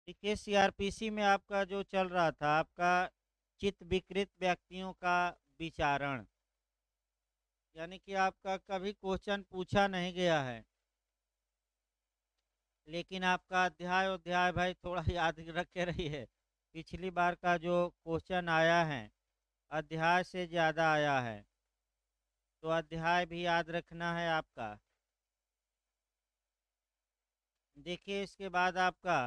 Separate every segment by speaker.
Speaker 1: देखिए सीआरपीसी में आपका जो चल रहा था आपका चित्त विकृत व्यक्तियों का विचारण, यानी कि आपका कभी क्वेश्चन पूछा नहीं गया है, लेकिन आपका अध्याय अध्याय भाई थोड़ा याद रख के रहिए। पिछली बार का जो क्वेश्चन आया है अध्याय से ज़्यादा आया है, तो अध्याय भी याद रखना है आपका। देखिए इसके बाद आपका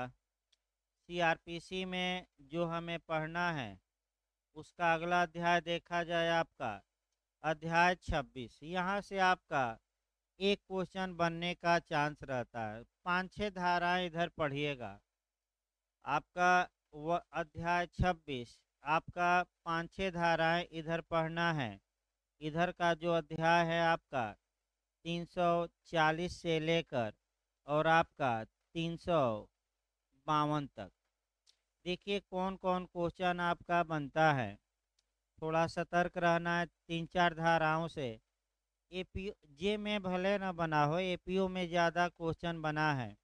Speaker 1: सीआरपीसी में जो हमें पढ़ना है उसका अगला अध्याय देखा जाए आपका अध्याय 26। यहाँ से आपका एक क्वेश्चन बनने का चांस रहता है। 5-6 धाराएं इधर पढ़िएगा। आपका व अध्याय 26 आपका 5-6 धाराएं इधर पढ़ना है। इधर का जो अध्याय है आपका 340 से लेकर और आपका 352 तक। देखिए कौन कौन क्वेश्चन आपका बनता है। थोड़ा सतर्क रहना है 3-4 धाराओं से। एपीओ जे में भले ना बना हो, एपीओ में ज़्यादा क्वेश्चन बना है।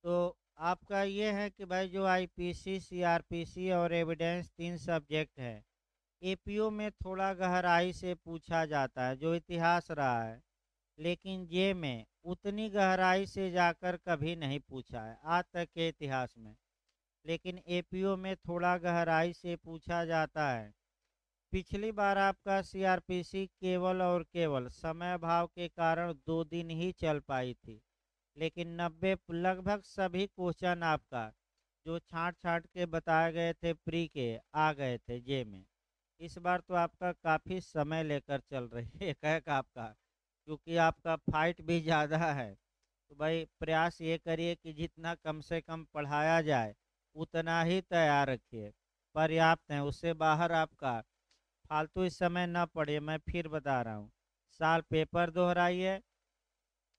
Speaker 1: तो आपका ये है कि भाई जो आईपीसी, सीआरपीसी और एविडेंस 3 सब्जेक्ट है, एपीओ में थोड़ा गहराई से पूछा जाता है जो इतिहास रहा है, लेकिन जे में उतनी गहराई से जाकर कभी नहीं पूछा है आज तक के इतिहास में। लेकिन एपीओ में थोड़ा गहराई से पूछा जाता है। पिछली बार आपका सीआरपीसी केवल और केवल समय अभाव के कारण 2 दिन ही चल पाई थी, लेकिन 90 लगभग सभी क्वेश्चन आपका जो छांट छांट के बताए गए थे प्री के आ गए थे जे में। इस बार तो आपका काफ़ी समय लेकर चल रही है एक आपका, क्योंकि आपका फाइट भी ज़्यादा है। तो भाई प्रयास ये करिए कि जितना कम से कम पढ़ाया जाए उतना ही तैयार रखिए, पर्याप्त है। उससे बाहर आपका फालतू इस समय ना पढ़िए। मैं फिर बता रहा हूँ, साल पेपर दोहराइए,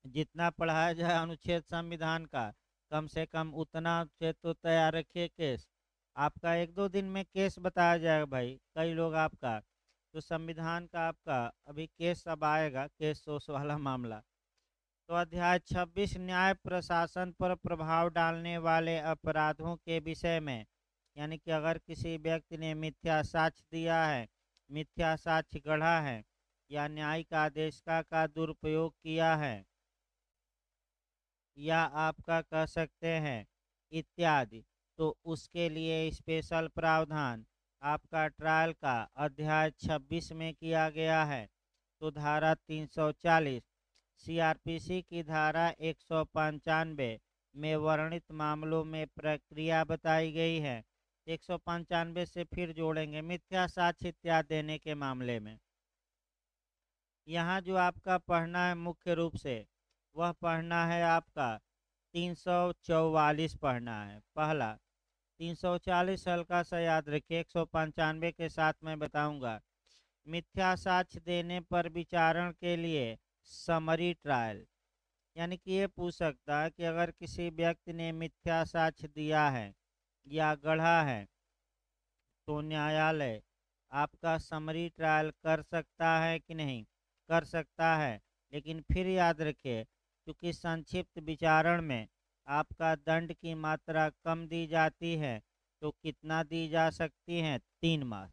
Speaker 1: जितना पढ़ाया जाए अनुच्छेद संविधान का कम से कम उतना अनुच्छेद तो तैयार रखिए। केस आपका 1-2 दिन में केस बताया जाएगा भाई, कई लोग आपका तो संविधान का आपका अभी केस अब आएगा, केस सोस वाला मामला। तो अध्याय 26 न्याय प्रशासन पर प्रभाव डालने वाले अपराधों के विषय में, यानी कि अगर किसी व्यक्ति ने मिथ्या साक्ष्य दिया है, मिथ्या साक्ष्य गढ़ा है या न्यायिक आदेश का दुरुपयोग किया है, या आपका कह सकते हैं इत्यादि, तो उसके लिए स्पेशल प्रावधान आपका ट्रायल का अध्याय 26 में किया गया है। तो धारा 340 सीआरपीसी की धारा 195 में वर्णित मामलों में प्रक्रिया बताई गई है। 195 से फिर जोड़ेंगे मिथ्या साक्ष्य इत्यादि देने के मामले में। यहाँ जो आपका पढ़ना है मुख्य रूप से वह पढ़ना है आपका 344 पढ़ना है। पहला 340 हल्का सा याद रखिए, 195 के साथ मैं बताऊंगा। मिथ्या साक्ष्य देने पर विचारण के लिए समरी ट्रायल, यानी कि ये पूछ सकता है कि अगर किसी व्यक्ति ने मिथ्या साक्ष्य दिया है या गढ़ा है तो न्यायालय आपका समरी ट्रायल कर सकता है कि नहीं, कर सकता है। लेकिन फिर याद रखिए, क्योंकि संक्षिप्त विचारण में आपका दंड की मात्रा कम दी जाती है, तो कितना दी जा सकती है, 3 माह।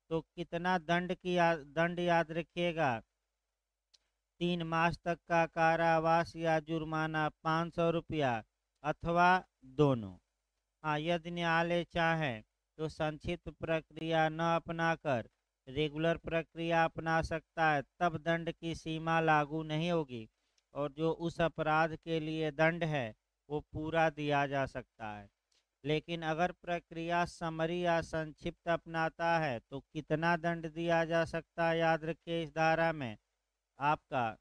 Speaker 1: तो कितना दंड याद रखिएगा, 3 मास तक का कारावास या जुर्माना 500 रुपया अथवा दोनों। हाँ, यदि न्यायालय चाहे तो संक्षिप्त प्रक्रिया न अपनाकर रेगुलर प्रक्रिया अपना सकता है, तब दंड की सीमा लागू नहीं होगी और जो उस अपराध के लिए दंड है वो पूरा दिया जा सकता है। लेकिन अगर प्रक्रिया समरी या संक्षिप्त अपनाता है तो कितना दंड दिया जा सकता है, याद रखिए इस धारा में आपका।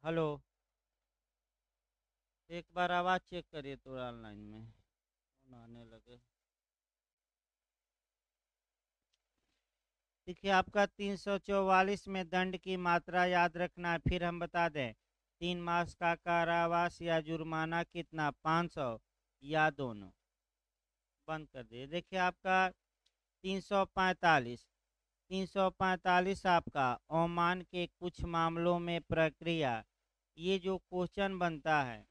Speaker 1: हेलो, एक बार आवाज़ चेक करिए तो ऑनलाइन में फोन आने लगे। देखिए आपका 344 में दंड की मात्रा याद रखना है। फिर हम बता दें, 3 मास का कारावास या जुर्माना कितना, 500 या दोनों। बंद कर दिए। देखिए आपका 345, 345 आपका अवमान के कुछ मामलों में प्रक्रिया। ये जो क्वेश्चन बनता है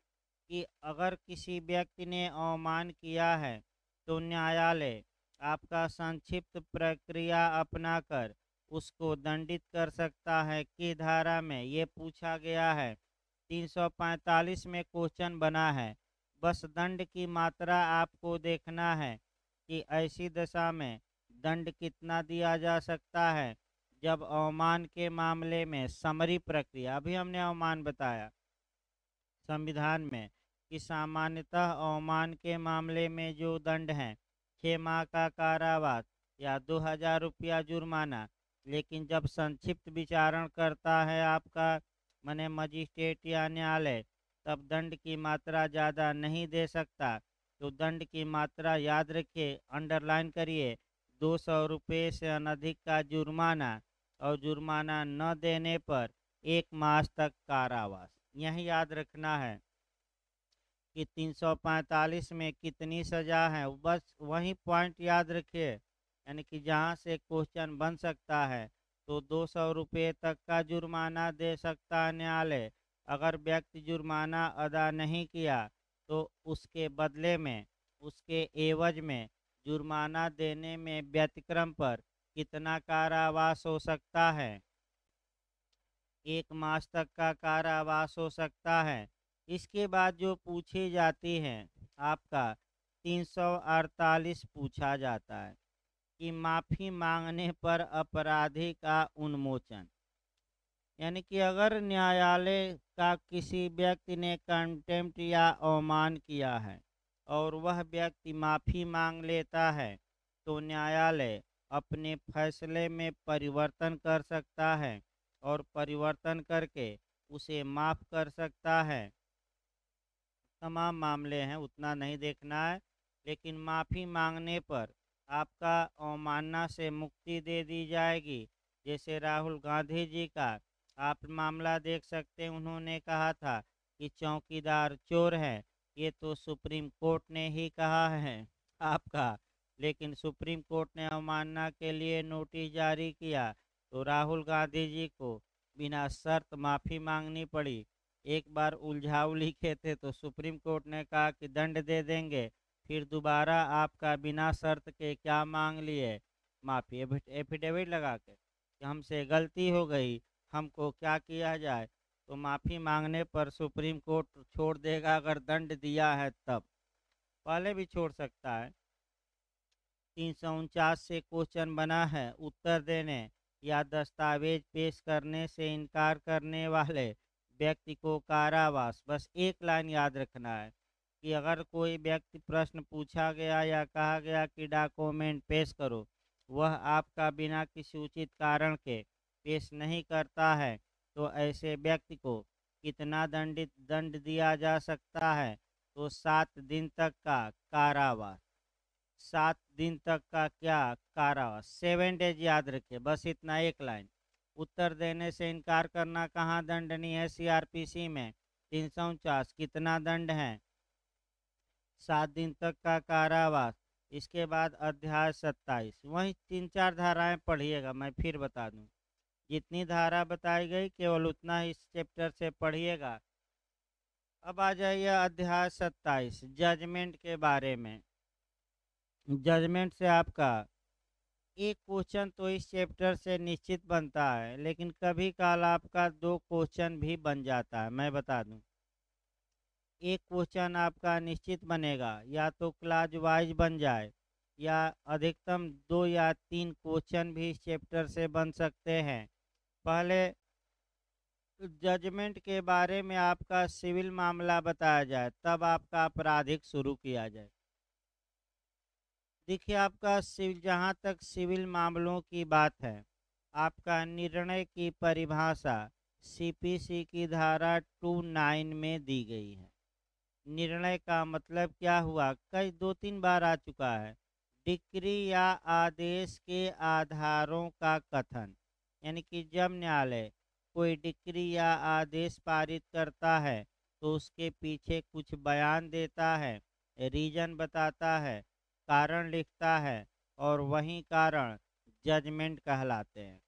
Speaker 1: कि अगर किसी व्यक्ति ने अवमान किया है तो न्यायालय आपका संक्षिप्त प्रक्रिया अपनाकर उसको दंडित कर सकता है। की धारा में ये पूछा गया है, 345 में क्वेश्चन बना है। बस दंड की मात्रा आपको देखना है कि ऐसी दशा में दंड कितना दिया जा सकता है जब अवमान के मामले में समरी प्रक्रिया, अभी हमने अवमान बताया संविधान में कि सामान्यतः अवमान के मामले में जो दंड है 6 माह का कारावास या 2000 रुपया जुर्माना। लेकिन जब संक्षिप्त विचारण करता है आपका माने मजिस्ट्रेट या न्यायालय, तब दंड की मात्रा ज़्यादा नहीं दे सकता। तो दंड की मात्रा याद रखिए, अंडरलाइन करिए, 200 रुपये से अनधिक का जुर्माना और जुर्माना न देने पर 1 मास तक कारावास। यही याद रखना है कि 345 में कितनी सज़ा है, बस वही पॉइंट याद रखिए। यानी कि जहाँ से क्वेश्चन बन सकता है तो 200 रुपये तक का जुर्माना दे सकता है न्यायालय। अगर व्यक्ति जुर्माना अदा नहीं किया तो उसके बदले में, उसके एवज में जुर्माना देने में व्यतिक्रम पर कितना कारावास हो सकता है, 1 मास तक का कारावास हो सकता है। इसके बाद जो पूछी जाती है आपका 348 पूछा जाता है कि माफ़ी मांगने पर अपराधी का उन्मोचन। यानी कि अगर न्यायालय का किसी व्यक्ति ने कंटेम्प्ट या अवमान किया है और वह व्यक्ति माफ़ी मांग लेता है तो न्यायालय अपने फैसले में परिवर्तन कर सकता है और परिवर्तन करके उसे माफ़ कर सकता है। तमाम मामले हैं, उतना नहीं देखना है, लेकिन माफ़ी मांगने पर आपका अवमानना से मुक्ति दे दी जाएगी। जैसे राहुल गांधी जी का आप मामला देख सकते हैं, उन्होंने कहा था कि चौकीदार चोर है। ये तो सुप्रीम कोर्ट ने ही कहा है आपका, लेकिन सुप्रीम कोर्ट ने अवमानना के लिए नोटिस जारी किया तो राहुल गांधी जी को बिना शर्त माफ़ी मांगनी पड़ी। एक बार उलझाऊ लिखे थे तो सुप्रीम कोर्ट ने कहा कि दंड दे देंगे, फिर दोबारा आपका बिना शर्त के क्या मांग लिए, माफ़ी, एफिडेविट लगा के कि हमसे गलती हो गई, हमको क्या किया जाए। तो माफ़ी मांगने पर सुप्रीम कोर्ट छोड़ देगा अगर दंड दिया है तब, पहले भी छोड़ सकता है। 349 से क्वेश्चन बना है, उत्तर देने या दस्तावेज पेश करने से इनकार करने वाले व्यक्ति को कारावास। बस एक लाइन याद रखना है कि अगर कोई व्यक्ति प्रश्न पूछा गया या कहा गया कि डॉक्यूमेंट पेश करो, वह आपका बिना किसी उचित कारण के पेश नहीं करता है तो ऐसे व्यक्ति को कितना दंड दिया जा सकता है, तो 7 दिन तक का कारावास। 7 दिन तक का क्या, कारावास, 7 डेज याद रखिए, बस इतना एक लाइन। उत्तर देने से इनकार करना कहाँ दंडनीय है, सीआरपीसी में 349 कितना दंड है, 7 दिन तक का कारावास। इसके बाद अध्याय 27, वही 3-4 धाराएं पढ़िएगा, मैं फिर बता दूं, जितनी धारा बताई गई केवल उतना इस चैप्टर से पढ़िएगा। अब आ जाइए अध्याय 27 जजमेंट के बारे में। जजमेंट से आपका एक क्वेश्चन तो इस चैप्टर से निश्चित बनता है, लेकिन कभी काल आपका 2 क्वेश्चन भी बन जाता है। मैं बता दूं, एक क्वेश्चन आपका निश्चित बनेगा, या तो क्लास वाइज बन जाए या अधिकतम 2 या 3 क्वेश्चन भी इस चैप्टर से बन सकते हैं। पहले जजमेंट के बारे में आपका सिविल मामला बताया जाए, तब आपका आपराधिक शुरू किया जाए। देखिए आपका सिविल, जहाँ तक सिविल मामलों की बात है, आपका निर्णय की परिभाषा सीपीसी की धारा 29 में दी गई है। निर्णय का मतलब क्या हुआ, कई 2-3 बार आ चुका है। डिक्री या आदेश के आधारों का कथन, यानी कि जब न्यायालय कोई डिक्री या आदेश पारित करता है तो उसके पीछे कुछ बयान देता है, रीजन बताता है, कारण लिखता है, और वही कारण जजमेंट कहलाते हैं।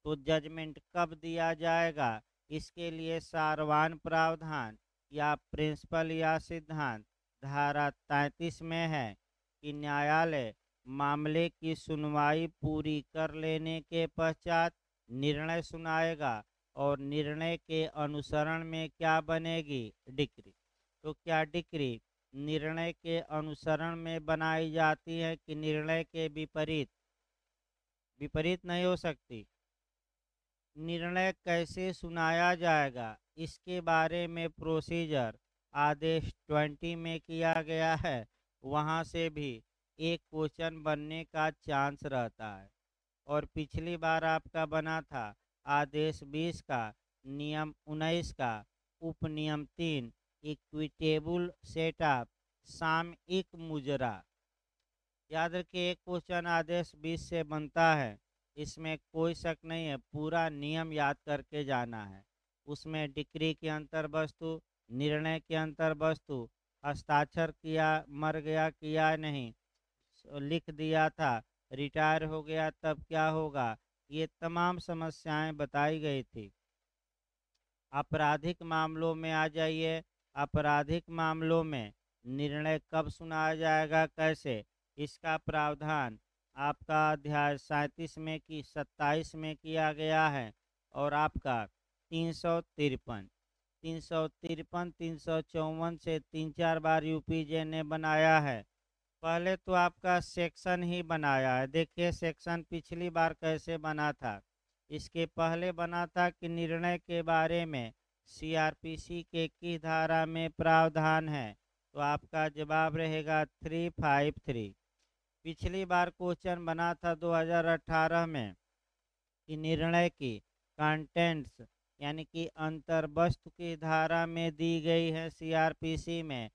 Speaker 1: तो जजमेंट कब दिया जाएगा, इसके लिए सारवान प्रावधान या प्रिंसिपल या सिद्धांत धारा 33 में है कि न्यायालय मामले की सुनवाई पूरी कर लेने के पश्चात निर्णय सुनाएगा और निर्णय के अनुसरण में क्या बनेगी, डिक्री। तो क्या डिक्री निर्णय के अनुसरण में बनाई जाती है कि निर्णय के विपरीत? विपरीत नहीं हो सकती। निर्णय कैसे सुनाया जाएगा, इसके बारे में प्रोसीजर आदेश 20 में किया गया है। वहाँ से भी एक क्वेश्चन बनने का चांस रहता है। और पिछली बार आपका बना था आदेश 20 का, नियम 19 का, उपनियम 3 इक्विटेबल सेटअप सामयिक मुजरा। याद रखिए, एक क्वेश्चन आदेश 20 से बनता है, इसमें कोई शक नहीं है, पूरा नियम याद करके जाना है। उसमें डिक्री के अंतर वस्तु, निर्णय के अंतर वस्तु, हस्ताक्षर किया, मर गया, किया नहीं, लिख दिया था, रिटायर हो गया तब क्या होगा, ये तमाम समस्याएं बताई गई थी। आपराधिक मामलों में आ जाइए। आपराधिक मामलों में निर्णय कब सुनाया जाएगा, कैसे, इसका प्रावधान आपका अध्याय 37 में की 27 में किया गया है। और आपका 353, 353, 354 से 3-4 बार यूपीजे ने बनाया है। पहले तो आपका सेक्शन ही बनाया है। देखिए सेक्शन पिछली बार कैसे बना था। इसके पहले बना था कि निर्णय के बारे में सीआरपीसी के किस धारा में प्रावधान है, तो आपका जवाब रहेगा 353। पिछली बार क्वेश्चन बना था 2018 में कि निर्णय की कंटेंट्स यानी कि अंतर्वस्तु की धारा में दी गई है सीआरपीसी में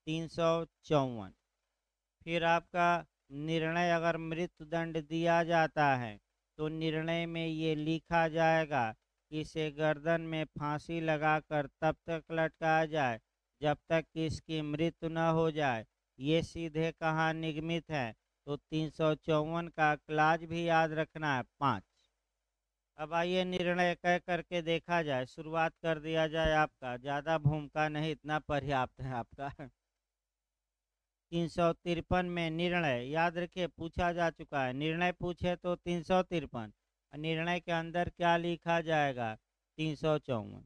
Speaker 1: 354। फिर आपका निर्णय अगर मृत्युदंड दिया जाता है तो निर्णय में ये लिखा जाएगा कि इसे गर्दन में फांसी लगाकर तब तक लटकाया जाए जब तक कि इसकी मृत्यु न हो जाए। ये सीधे कहाँ निगमित है, तो 354 का क्लाज भी याद रखना है, 5। अब आइए निर्णय कह करके देखा जाए, शुरुआत कर दिया जाए। आपका ज़्यादा भूमिका नहीं, इतना पर्याप्त है आपका। 353 में निर्णय याद रखिए पूछा जा चुका है। निर्णय पूछे तो 353, निर्णय के अंदर क्या लिखा जाएगा, 354।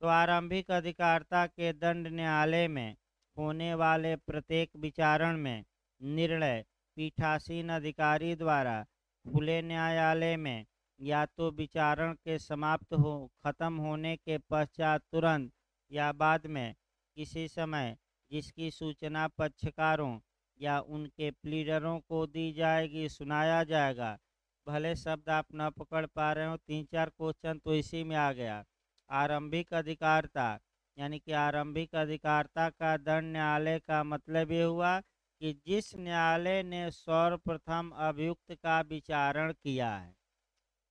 Speaker 1: तो आरंभिक अधिकारिता के दंड न्यायालय में होने वाले प्रत्येक विचारण में निर्णय पीठासीन अधिकारी द्वारा खुले न्यायालय में या तो विचारण के समाप्त हो खत्म होने के पश्चात तुरंत या बाद में किसी समय जिसकी सूचना पक्षकारों या उनके प्लीडरों को दी जाएगी सुनाया जाएगा। भले शब्द आप न पकड़ पा रहे हो, 3-4 क्वेश्चन तो इसी में आ गया। आरंभिक अधिकारिता यानी कि आरंभिक अधिकारिता का दंड न्यायालय का मतलब ये हुआ कि जिस न्यायालय ने सर्वप्रथम अभियुक्त का विचारण किया है,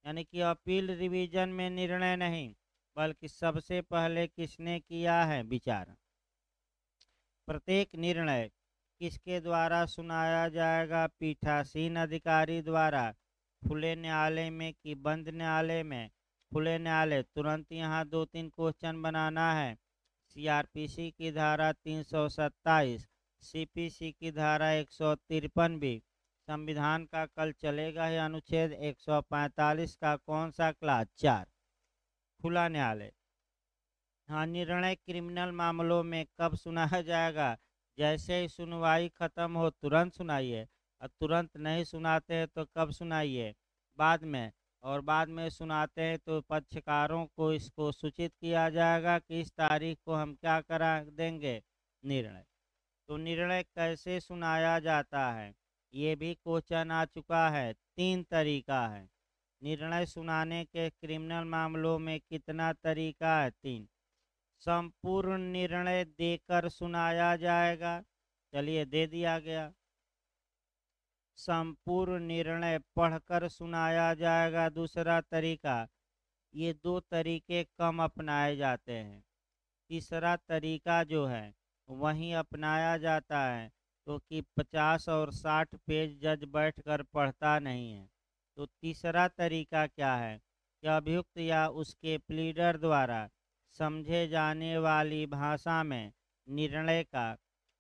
Speaker 1: यानी कि अपील रिवीजन में निर्णय नहीं, बल्कि सबसे पहले किसने किया है, विचारण। प्रत्येक निर्णय किसके द्वारा सुनाया जाएगा, पीठासीन अधिकारी द्वारा। खुले न्यायालय में कि बंद न्यायालय में, खुले न्यायालय। तुरंत यहाँ 2-3 क्वेश्चन बनाना है। सीआरपीसी की धारा 327, सीपीसी की धारा 153 भी, संविधान का कल चलेगा ही अनुच्छेद 145 का कौन सा क्लास, 4। खुला न्यायालय। हाँ, निर्णय क्रिमिनल मामलों में कब सुनाया जाएगा, जैसे ही सुनवाई खत्म हो तुरंत सुनाइए, और तुरंत नहीं सुनाते हैं तो कब सुनाइए, बाद में। और बाद में सुनाते हैं तो पक्षकारों को इसको सूचित किया जाएगा कि इस तारीख को हम क्या करा देंगे, निर्णय। तो निर्णय कैसे सुनाया जाता है, ये भी क्वेश्चन आ चुका है। 3 तरीका है निर्णय सुनाने के क्रिमिनल मामलों में। कितना तरीका है, 3। संपूर्ण निर्णय देकर सुनाया जाएगा, चलिए दे दिया गया। संपूर्ण निर्णय पढ़कर सुनाया जाएगा। दूसरा तरीका, ये दो तरीके कम अपनाए जाते हैं। तीसरा तरीका जो है वहीं अपनाया जाता है, तो कि 50 और 60 पेज जज बैठकर पढ़ता नहीं है। तो तीसरा तरीका क्या है कि अभियुक्त या उसके प्लीडर द्वारा समझे जाने वाली भाषा में निर्णय का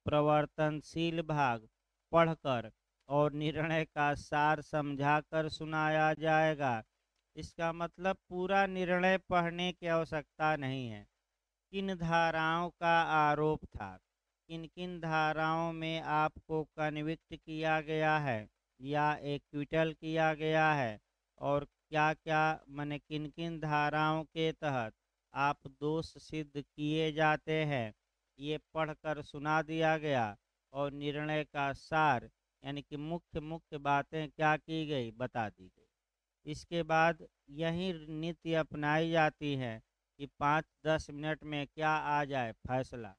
Speaker 1: प्रवर्तनशील भाग पढ़कर और निर्णय का सार समझाकर सुनाया जाएगा। इसका मतलब पूरा निर्णय पढ़ने की आवश्यकता नहीं है। किन धाराओं का आरोप था, किन किन धाराओं में आपको कन्विक्ट किया गया है या एक्विटल किया गया है, और क्या क्या माने किन किन धाराओं के तहत आप दोष सिद्ध किए जाते हैं, ये पढ़कर सुना दिया गया। और निर्णय का सार यानी कि मुख्य मुख्य बातें क्या की गई बता दी गई। इसके बाद यही नीति अपनाई जाती है कि 5-10 मिनट में क्या आ जाए फैसला।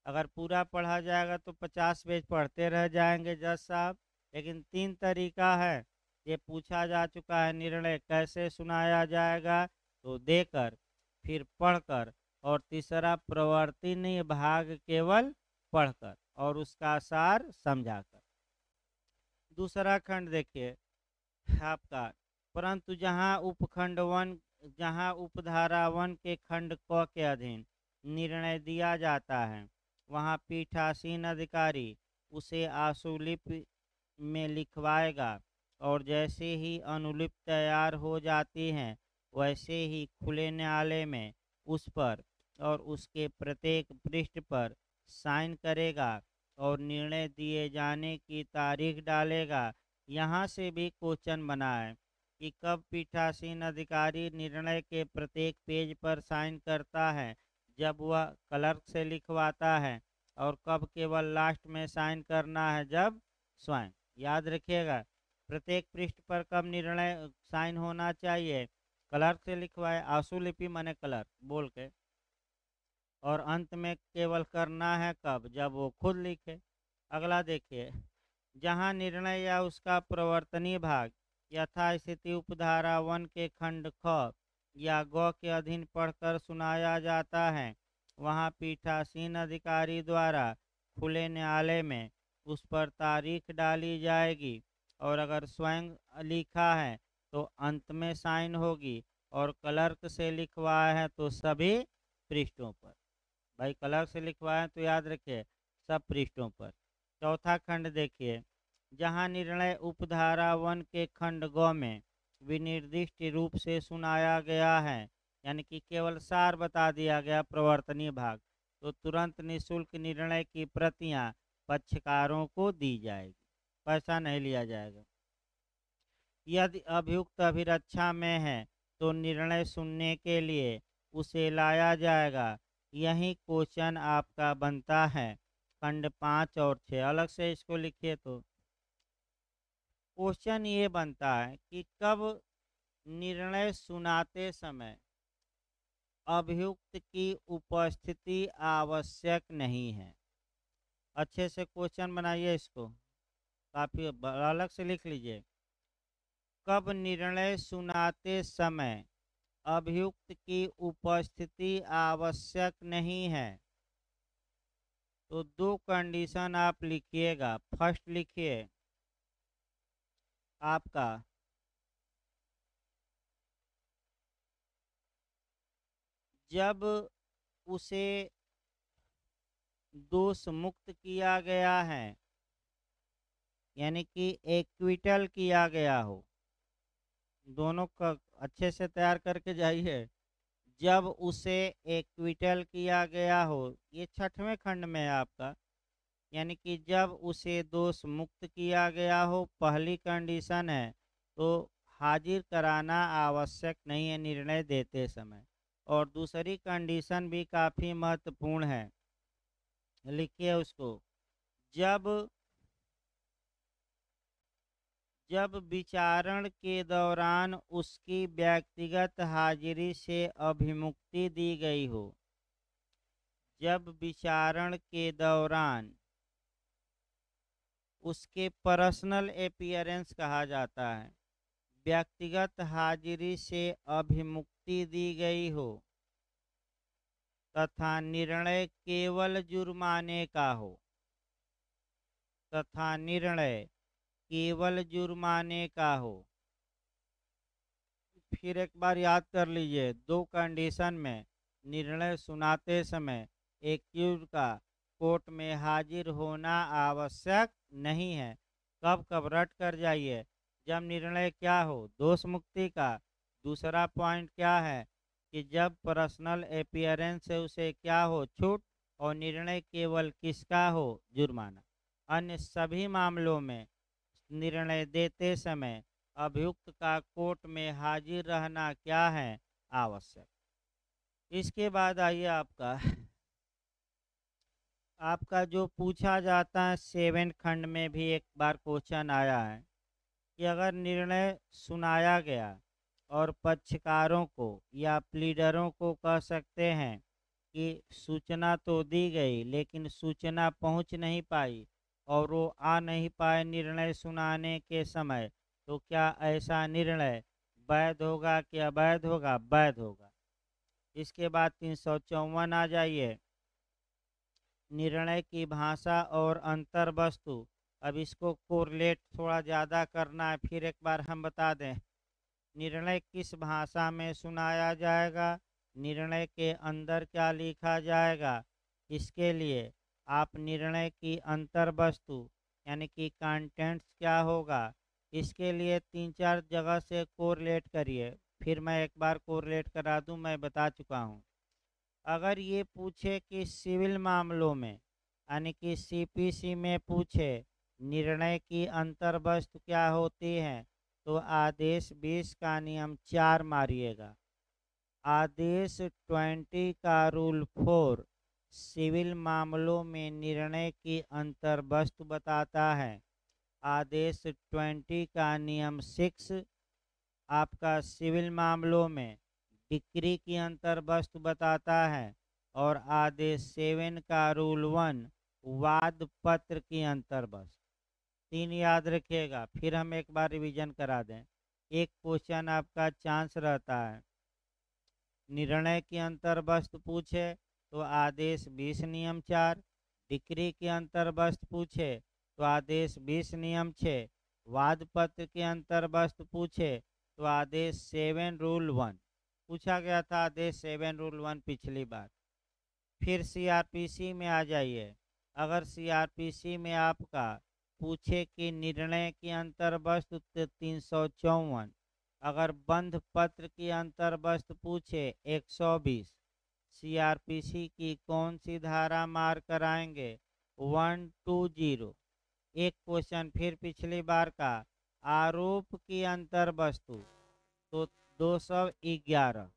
Speaker 1: अगर पूरा पढ़ा जाएगा तो 50 पेज पढ़ते रह जाएंगे जज साहब। लेकिन 3 तरीका है, ये पूछा जा चुका है निर्णय कैसे सुनाया जाएगा, तो देकर, फिर पढ़कर, और तीसरा प्रवर्तनीय भाग केवल पढ़कर और उसका सार समझाकर। दूसरा खंड देखिए आपका, परंतु जहाँ उपधारा 1 के खंड क के अधीन निर्णय दिया जाता है, वहाँ पीठासीन अधिकारी उसे आशुलिपि में लिखवाएगा, और जैसे ही अनुलिपि तैयार हो जाती हैं वैसे ही खुले न्यायालय में उस पर और उसके प्रत्येक पृष्ठ पर साइन करेगा और निर्णय दिए जाने की तारीख डालेगा। यहाँ से भी क्वेश्चन बना है कि कब पीठासीन अधिकारी निर्णय के प्रत्येक पेज पर साइन करता है, जब वह क्लर्क से लिखवाता है, और कब केवल लास्ट में साइन करना है, जब स्वयं। याद रखिएगा, प्रत्येक पृष्ठ पर कब निर्णय साइन होना चाहिए, क्लर्क से लिखवाए, आशुलिपि माने क्लर्क बोल के, और अंत में केवल करना है कब, जब वो खुद लिखे। अगला देखिए, जहाँ निर्णय या उसका प्रवर्तनीय भाग यथास्थिति उपधारा 1 के खंड ख या ग के अधीन पढ़कर सुनाया जाता है, वहाँ पीठासीन अधिकारी द्वारा खुले न्यायालय में उस पर तारीख डाली जाएगी, और अगर स्वयं लिखा है तो अंत में साइन होगी, और क्लर्क से लिखवाया है तो सभी पृष्ठों पर। भाई क्लर्क से लिखवाए तो याद रखिए सब पृष्ठों पर। चौथा खंड देखिए, जहां निर्णय उपधारा 1 के खंड ग में विनिर्दिष्ट रूप से सुनाया गया है, यानी कि केवल सार बता दिया गया प्रवर्तनीय भाग, तो तुरंत निःशुल्क निर्णय की प्रतियां पक्षकारों को दी जाएगी, पैसा नहीं लिया जाएगा। यदि अभियुक्त अभिरक्षा में है तो निर्णय सुनने के लिए उसे लाया जाएगा। यही क्वेश्चन आपका बनता है खंड 5 और 6। अलग से इसको लिखिए तो क्वेश्चन ये बनता है कि कब निर्णय सुनाते समय अभियुक्त की उपस्थिति आवश्यक नहीं है। अच्छे से क्वेश्चन बनाइए, इसको काफी अलग से लिख लीजिए। कब निर्णय सुनाते समय अभियुक्त की उपस्थिति आवश्यक नहीं है, तो दो कंडीशन आप लिखिएगा। फर्स्ट लिखिए आपका, जब उसे दोष मुक्त किया गया है, यानी कि एक्विटल किया गया हो। दोनों का अच्छे से तैयार करके जाइए। जब उसे एक्विटल किया गया हो, ये 6वें खंड में है आपका, यानी कि जब उसे दोष मुक्त किया गया हो, पहली कंडीशन है, तो हाजिर कराना आवश्यक नहीं है निर्णय देते समय। और दूसरी कंडीशन भी काफ़ी महत्वपूर्ण है, लिखिए उसको। जब जब विचारण के दौरान उसकी व्यक्तिगत हाजिरी से अभिमुक्ति दी गई हो। जब विचारण के दौरान उसके पर्सनल अपीयरेंस कहा जाता है। व्यक्तिगत हाजिरी से अभिमुक्ति दी गई हो तथा निर्णय केवल जुर्माने का हो, तथा निर्णय केवल जुर्माने का हो। फिर एक बार याद कर लीजिए, दो कंडीशन में निर्णय सुनाते समय एक्यूज का कोर्ट में हाजिर होना आवश्यक नहीं है। कब कब रट कर जाइए, जब निर्णय क्या हो, दोष मुक्ति का। दूसरा पॉइंट क्या है कि जब पर्सनल अपीयरेंस से उसे क्या हो, छूट, और निर्णय केवल किसका हो, जुर्माना। अन्य सभी मामलों में निर्णय देते समय अभियुक्त का कोर्ट में हाजिर रहना क्या है, आवश्यक। इसके बाद आइए आपका जो पूछा जाता है 7 खंड में भी एक बार क्वेश्चन आया है कि अगर निर्णय सुनाया गया और पक्षकारों को या प्लीडरों को कह सकते हैं कि सूचना तो दी गई लेकिन सूचना पहुंच नहीं पाई और वो आ नहीं पाए निर्णय सुनाने के समय, तो क्या ऐसा निर्णय वैध होगा कि अवैध होगा? वैध होगा। इसके बाद 354 आ जाइए, निर्णय की भाषा और अंतर वस्तु। अब इसको कोरिलेट थोड़ा ज़्यादा करना है, फिर एक बार हम बता दें। निर्णय किस भाषा में सुनाया जाएगा, निर्णय के अंदर क्या लिखा जाएगा, इसके लिए आप निर्णय की अंतर वस्तु यानी कि कंटेंट्स क्या होगा, इसके लिए 3-4 जगह से कोरिलेट करिए। फिर मैं एक बार कोरिलेट करा दूं, मैं बता चुका हूं। अगर ये पूछे कि सिविल मामलों में यानी कि सीपीसी में पूछे निर्णय की अंतर वस्तु क्या होती है, तो आदेश 20 का नियम 4 मारिएगा। आदेश 20 का रूल 4 सिविल मामलों में निर्णय की अंतर वस्तु बताता है। आदेश 20 का नियम 6 आपका सिविल मामलों में डिक्री की अंतर वस्तु बताता है। और आदेश 7 का रूल 1 वाद पत्र की अंतर वस्तु। 3 याद रखिएगा। फिर हम एक बार रिवीजन करा दें। एक क्वेश्चन आपका चांस रहता है, निर्णय की अंतर वस्तु पूछे तो आदेश 20 नियम 4, डिक्री की अंतर वस्तु पूछे तो आदेश 20 नियम 6, वाद पत्र की अंतर वस्तु पूछे तो आदेश 7 रूल 1 पूछा गया था। आदेश 7 रूल 1 पिछली बार। फिर सीआरपीसी में आ जाइए। अगर सीआरपीसी में आपका पूछे कि निर्णय की अंतर वस्तु 354, अगर बंध पत्र की अंतर वस्तु पूछे 120, सीआरपीसी की कौन सी धारा मार कराएंगे? 120। एक क्वेश्चन फिर पिछली बार का, आरोप की अंतर वस्तु तो 211,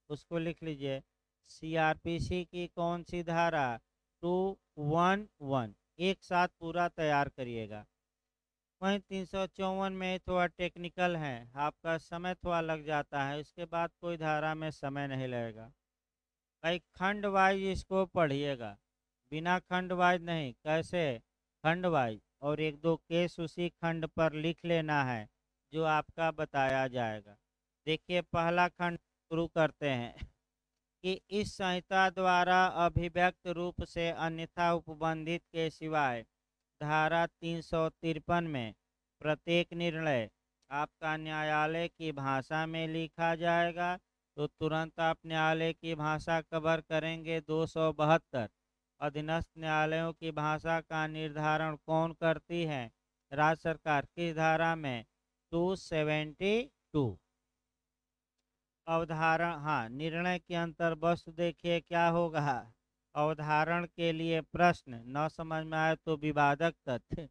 Speaker 1: उसको लिख लीजिए। सीआरपीसी की कौन सी धारा? 211। एक साथ पूरा तैयार करिएगा। वहीं 354 में थोड़ा टेक्निकल है, आपका समय थोड़ा लग जाता है, उसके बाद कोई धारा में समय नहीं लगेगा। भाई खंड वाइज इसको पढ़िएगा, बिना खंड वाइज नहीं। कैसे? खंड वाइज, और एक दो केस उसी खंड पर लिख लेना है जो आपका बताया जाएगा। देखिए पहला खंड शुरू करते हैं कि इस संहिता द्वारा अभिव्यक्त रूप से अन्यथा उपबंधित के सिवाय धारा 353 में प्रत्येक निर्णय आपका न्यायालय की भाषा में लिखा जाएगा। तो तुरंत आप न्यायालय की भाषा कवर करेंगे 272। अधीनस्थ न्यायालयों की भाषा का निर्धारण कौन करती है? राज्य सरकार। किस धारा में? 272। अवधारण, हाँ, निर्णय के अंतर वस्तु देखिए क्या होगा। अवधारण के लिए प्रश्न न समझ में आए तो विवादक तथ्य,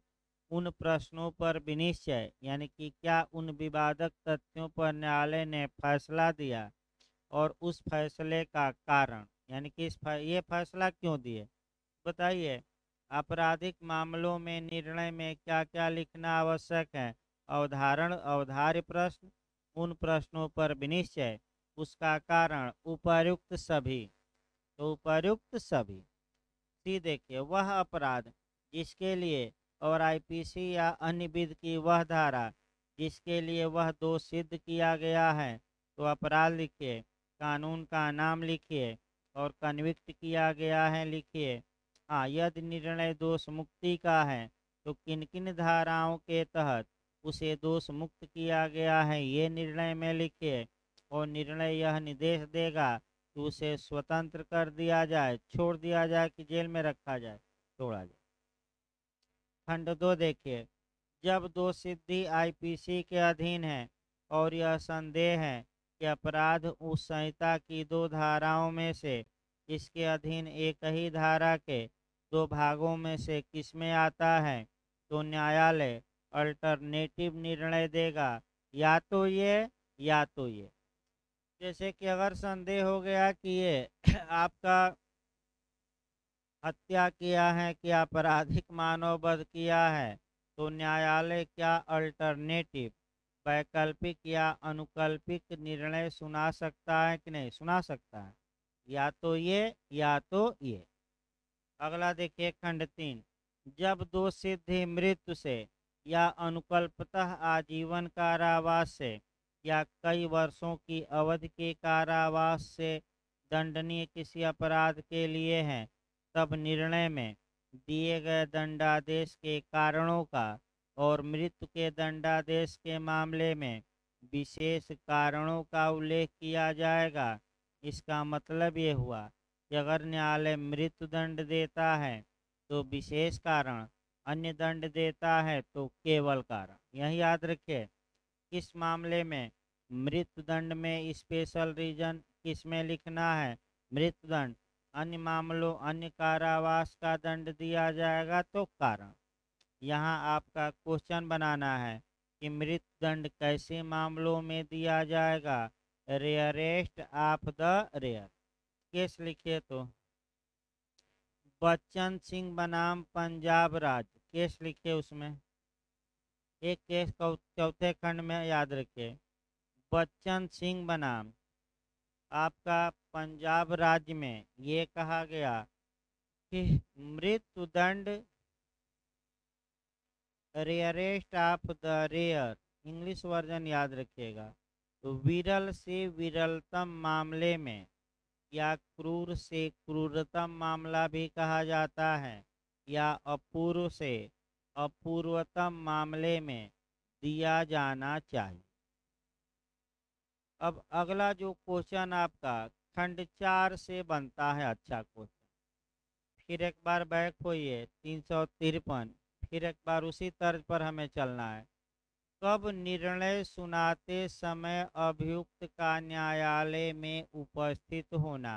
Speaker 1: उन प्रश्नों पर विनिश्चय यानी कि क्या उन विवादक तथ्यों पर न्यायालय ने फैसला दिया और उस फैसले का कारण, यानी कि ये फैसला क्यों दिए, बताइए। आपराधिक मामलों में निर्णय में क्या क्या लिखना आवश्यक है? अवधारण, अवधार्य प्रश्न, उन प्रश्नों पर विनिश्चय, उसका कारण, उपर्युक्त सभी। तो उपर्युक्त सभी। सी देखिए, वह अपराध जिसके लिए और आईपीसी या अन्य विधि की वह धारा जिसके लिए वह दोष सिद्ध किया गया है, तो अपराध लिखिए, कानून का नाम लिखिए और कन्विक्ट किया गया है लिखिए। हाँ, यदि निर्णय दोष मुक्ति का है तो किन किन धाराओं के तहत उसे दोष मुक्त किया गया है, ये निर्णय में लिखिए। और निर्णय यह निर्देश देगा कि उसे स्वतंत्र कर दिया जाए, छोड़ दिया जाए कि जेल में रखा जाए, छोड़ा जाए। खंड 2 देखिए, जब दोष सिद्धि आईपीसी के अधीन है और यह संदेह है कि अपराध उस संहिता की दो धाराओं में से इसके अधीन एक ही धारा के दो भागों में से किसमें आता है, तो न्यायालय अल्टरनेटिव निर्णय देगा, या तो ये या तो ये। जैसे कि अगर संदेह हो गया कि ये आपका हत्या किया है कि आपराधिक मानववध किया है, तो न्यायालय क्या अल्टरनेटिव वैकल्पिक या अनुकल्पिक निर्णय सुना सकता है कि नहीं? सुना सकता है, या तो ये या तो ये। अगला देखिए खंड 3, जब दोष सिद्धि मृत्यु से या अनुकल्पतः आजीवन कारावास से या कई वर्षों की अवधि के कारावास से दंडनीय किसी अपराध के लिए है, तब निर्णय में दिए गए दंडादेश के कारणों का और मृत्यु के दंडादेश के मामले में विशेष कारणों का उल्लेख किया जाएगा। इसका मतलब ये हुआ कि अगर न्यायालय मृत्यु दंड देता है तो विशेष कारण, अन्य दंड देता है तो केवल कारण। यही याद रखिए, किस मामले में मृत्यु दंड में स्पेशल रीजन किस में लिखना है, मृत्यु दंड। अन्य मामलों, अन्य कारावास का दंड दिया जाएगा तो कारण। यहाँ आपका क्वेश्चन बनाना है कि मृत्यु दंड कैसे मामलों में दिया जाएगा, rarest of the rare. Case लिखिए तो बच्चन सिंह बनाम पंजाब राज्य, केस लिखिए, उसमें एक केस चौथे खंड में याद रखिए, बच्चन सिंह बनाम आपका पंजाब राज्य में ये कहा गया कि मृत्यु दंड rarest of the rare, English version याद रखिएगा, तो विरल से विरलतम मामले में या क्रूर से क्रूरतम मामला भी कहा जाता है, या अपूर्व से अपूर्वतम मामले में दिया जाना चाहिए। अब अगला जो क्वेश्चन आपका खंड 4 से बनता है, अच्छा क्वेश्चन, फिर एक बार बैक होइए 353, फिर एक बार उसी तर्ज पर हमें चलना है। कब निर्णय सुनाते समय अभियुक्त का न्यायालय में उपस्थित होना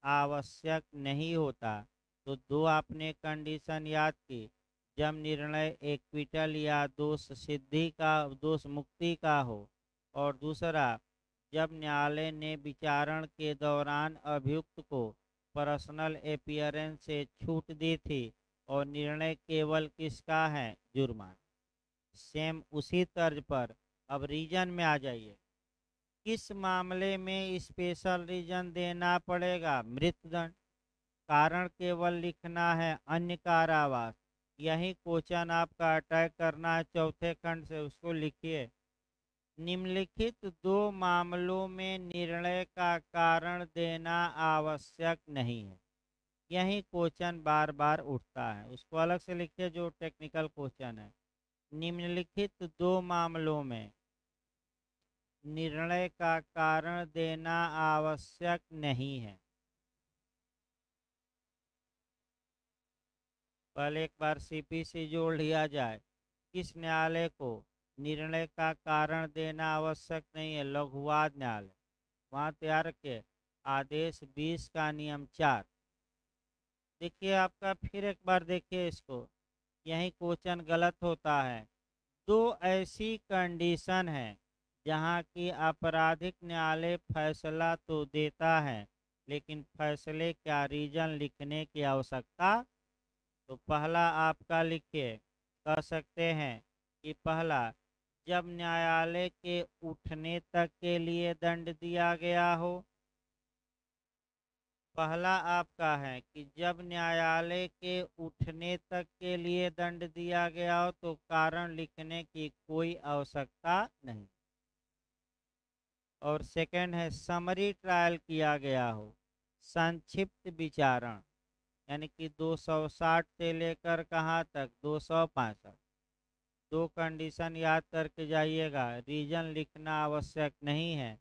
Speaker 1: आवश्यक नहीं होता, तो दो आपने कंडीशन याद की, जब निर्णय एक्विटल या दोष सिद्धि का, दोष मुक्ति का हो, और दूसरा जब न्यायालय ने विचारण के दौरान अभियुक्त को पर्सनल अपीयरेंस से छूट दी थी और निर्णय केवल किसका है, जुर्माना। सेम उसी तर्ज पर अब रीजन में आ जाइए, किस मामले में स्पेशल रीजन देना पड़ेगा, मृत्युदंड। कारण केवल लिखना है अन्य कारावास। यही क्वेश्चन आपका अटैक करना है चौथे खंड से, उसको लिखिए, निम्नलिखित दो मामलों में निर्णय का कारण देना आवश्यक नहीं है। यही क्वेश्चन बार बार उठता है, उसको अलग से लिखिए जो टेक्निकल क्वेश्चन है। निम्नलिखित दो मामलों में निर्णय का कारण देना आवश्यक नहीं है। पहले एक बार सीपीसी जोड़ लिया जाए, किस न्यायालय को निर्णय का कारण देना आवश्यक नहीं है, लघुवाद न्यायालय। वहाँ तैयार रखिए, आदेश 20 का नियम 4। देखिए आपका, फिर एक बार देखिए इसको, यही क्वेश्चन गलत होता है। दो ऐसी कंडीशन है जहाँ की आपराधिक न्यायालय फैसला तो देता है, लेकिन फैसले क्या रीजन लिखने की आवश्यकता। तो पहला आपका लिखिए, कह सकते हैं कि पहला, जब न्यायालय के उठने तक के लिए दंड दिया गया हो, पहला आपका है कि जब न्यायालय के उठने तक के लिए दंड दिया गया हो तो कारण लिखने की कोई आवश्यकता नहीं। और सेकंड है समरी ट्रायल किया गया हो, संक्षिप्त विचारण, यानी कि 260 से लेकर कहाँ तक 265। दो कंडीशन याद करके जाइएगा। रीजन लिखना आवश्यक नहीं है।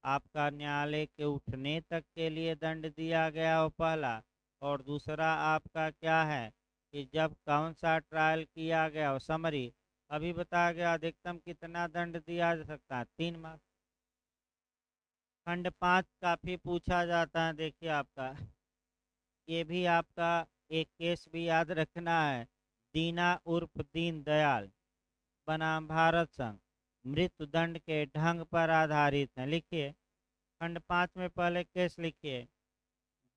Speaker 1: आपका न्यायालय के उठने तक के लिए दंड दिया गया हो पहला, और दूसरा आपका क्या है कि जब कौन सा ट्रायल किया गया हो, समरी। अभी बताया गया अधिकतम कितना दंड दिया जा सकता है, 3 माह। खंड 5 काफी पूछा जाता है। देखिए आपका ये भी आपका एक केस भी याद रखना है। दीना उर्फ दीन दयाल बनाम भारत संघ मृत्यु दंड के ढंग पर आधारित है। लिखिए खंड 5 में पहले केस लिखिए,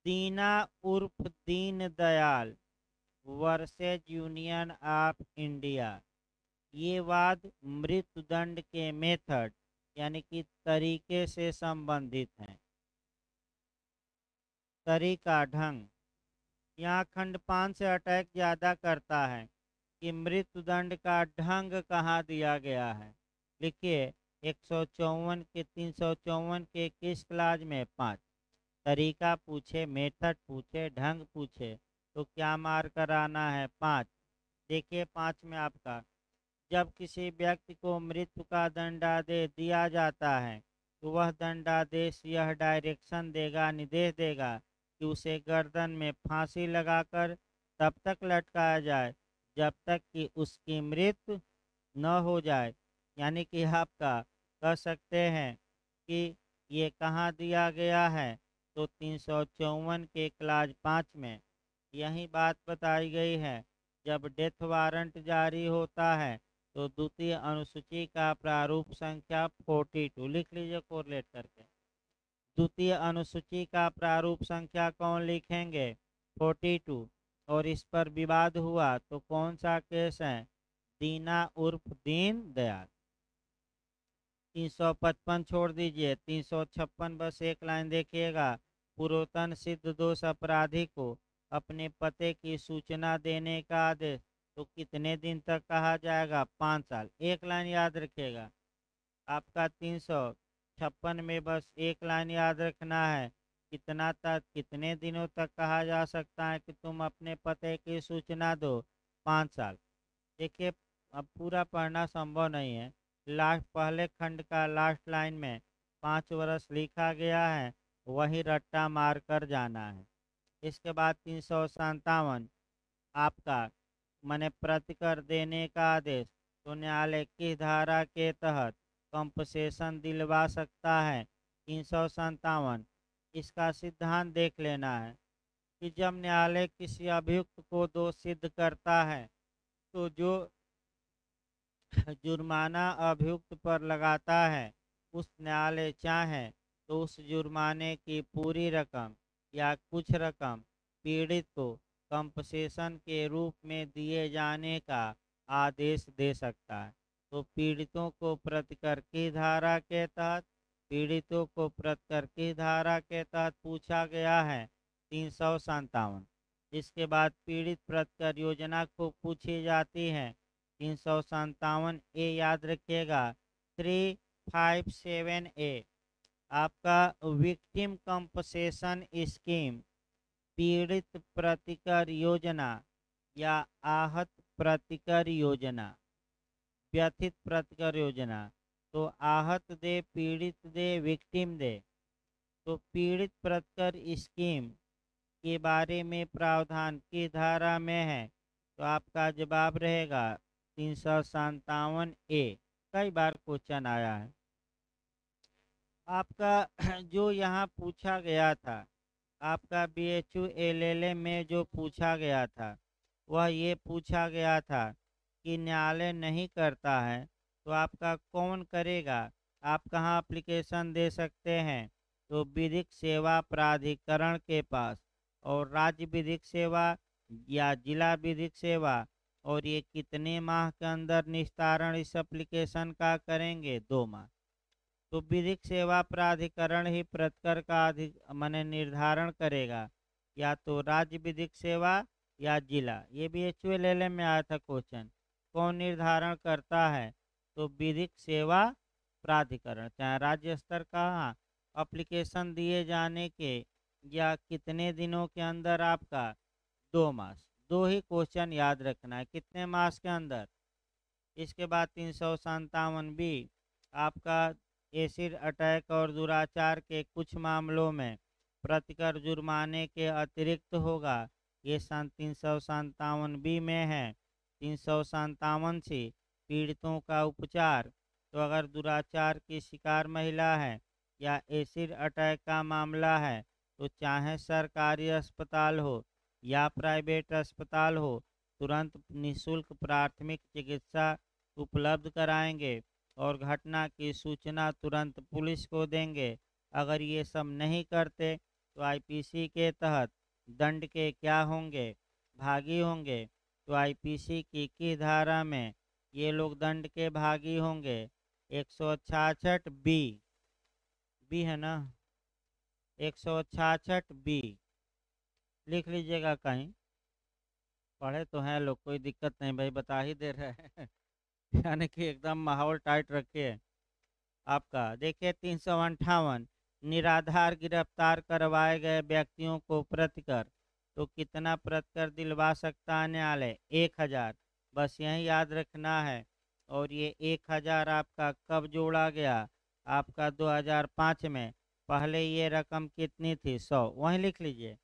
Speaker 1: दीना उर्फ Deen Dayal versus union of India. ये वाद मृत्यु दंड के मेथड यानी कि तरीके से संबंधित हैं। तरीका, ढंग, यहाँ खंड 5 से अटैक ज्यादा करता है कि मृत्यु दंड का ढंग कहाँ दिया गया है। लिखिए 154 के 354 के किस क्लाज में 5। तरीका पूछे, मेथड पूछे, ढंग पूछे तो क्या मार कराना है 5। देखिए 5 में आपका जब किसी व्यक्ति को मृत्यु का दंडादेश दिया जाता है तो वह दंडादेश यह डायरेक्शन देगा, निर्देश देगा कि उसे गर्दन में फांसी लगाकर तब तक लटकाया जाए जब तक कि उसकी मृत्यु न हो जाए। यानी कि आपका कह सकते हैं कि ये कहाँ दिया गया है तो 354 के क्लाज 5 में यही बात बताई गई है। जब डेथ वारंट जारी होता है तो द्वितीय अनुसूची का प्रारूप संख्या 42 लिख लीजिए कोरिलेट करके। द्वितीय अनुसूची का प्रारूप संख्या कौन लिखेंगे 42। और इस पर विवाद हुआ तो कौन सा केस है, दीना उर्फ दीन दयाल। 355 छोड़ दीजिए, 356 बस एक लाइन देखिएगा। पूर्वतन सिद्ध दोष अपराधी को अपने पते की सूचना देने का आदेश तो कितने दिन तक कहा जाएगा, 5 साल। एक लाइन याद रखिएगा। आपका 356 में बस एक लाइन याद रखना है, कितना तक, कितने दिनों तक कहा जा सकता है कि तुम अपने पते की सूचना दो, 5 साल। देखिए अब पूरा पढ़ना संभव नहीं है। लास्ट पहले खंड का लास्ट लाइन में 5 वर्ष लिखा गया है, वही रट्टा मार कर जाना है। इसके बाद 357 आपका मने प्रतिकर देने का आदेश तो न्यायालय किस धारा के तहत कंपसेशन दिलवा सकता है, 357। इसका सिद्धांत देख लेना है कि जब न्यायालय किसी अभियुक्त को दोष सिद्ध करता है तो जो जुर्माना अभियुक्त पर लगाता है उस न्यायालय चाहे तो उस जुर्माने की पूरी रकम या कुछ रकम पीड़ित को कंपसेशन के रूप में दिए जाने का आदेश दे सकता है। तो पीड़ितों को प्रतिकर की धारा के तहत, पीड़ितों को प्रतिकर की धारा के तहत पूछा गया है 357। इसके बाद पीड़ित प्रतिकर योजना को पूछी जाती है 357 ए याद रखिएगा। 357 ए आपका विक्टिम कंपसेशन स्कीम, पीड़ित प्रतिकर योजना या आहत प्रतिकर योजना, व्यथित प्रतिकर योजना। तो आहत दे, पीड़ित दे, विक्टिम दे। तो पीड़ित प्रतिकर स्कीम के बारे में प्रावधान की धारा में है तो आपका जवाब रहेगा 357 ए। कई बार क्वेश्चन आया है आपका जो यहाँ पूछा गया था, आपका BHU LLA में जो पूछा गया था वह ये पूछा गया था कि न्यायालय नहीं करता है तो आपका कौन करेगा। आप कहाँ एप्लीकेशन दे सकते हैं तो विधिक सेवा प्राधिकरण के पास, और राज्य विधिक सेवा या जिला विधिक सेवा। और ये कितने माह के अंदर निस्तारण इस एप्लीकेशन का करेंगे, 2 माह। तो विधिक सेवा प्राधिकरण ही प्रतिकर का माने निर्धारण करेगा, या तो राज्य विधिक सेवा या जिला। ये भी HULLM में आया था क्वेश्चन। कौन निर्धारण करता है? तो विधिक सेवा प्राधिकरण, चाहे राज्य स्तर का एप्लीकेशन दिए जाने के या कितने दिनों के अंदर आपका 2 मास, दो ही क्वेश्चन याद रखना है, कितने मास के अंदर। इसके बाद 357B आपका एसिड अटैक और दुराचार के कुछ मामलों में प्रतिकर जुर्माने के अतिरिक्त होगा। ये सन 357B में है। 357C पीड़ितों का उपचार। तो अगर दुराचार की शिकार महिला है या एसिड अटैक का मामला है तो चाहे सरकारी अस्पताल हो या प्राइवेट अस्पताल हो, तुरंत निःशुल्क प्राथमिक चिकित्सा उपलब्ध कराएंगे और घटना की सूचना तुरंत पुलिस को देंगे। अगर ये सब नहीं करते तो IPC के तहत दंड के क्या होंगे? भागी होंगे। तो IPC की किस धारा में ये लोग दंड के भागी होंगे? 166B, बी है ना, 166B लिख लीजिएगा कहीं, पढ़े तो हैं लोग, कोई दिक्कत नहीं भाई, बता ही दे रहे हैं यानी कि एकदम माहौल टाइट रखिए। आपका देखिए 358 निराधार गिरफ्तार करवाए गए व्यक्तियों को प्रतिकर, तो कितना प्रतिकर दिलवा सकता है न्यायालय? 1000। बस यही याद रखना है। और ये 1000 आपका कब जोड़ा गया? आपका 2005 में। पहले ये रकम कितनी थी? 100। वहीं लिख लीजिए।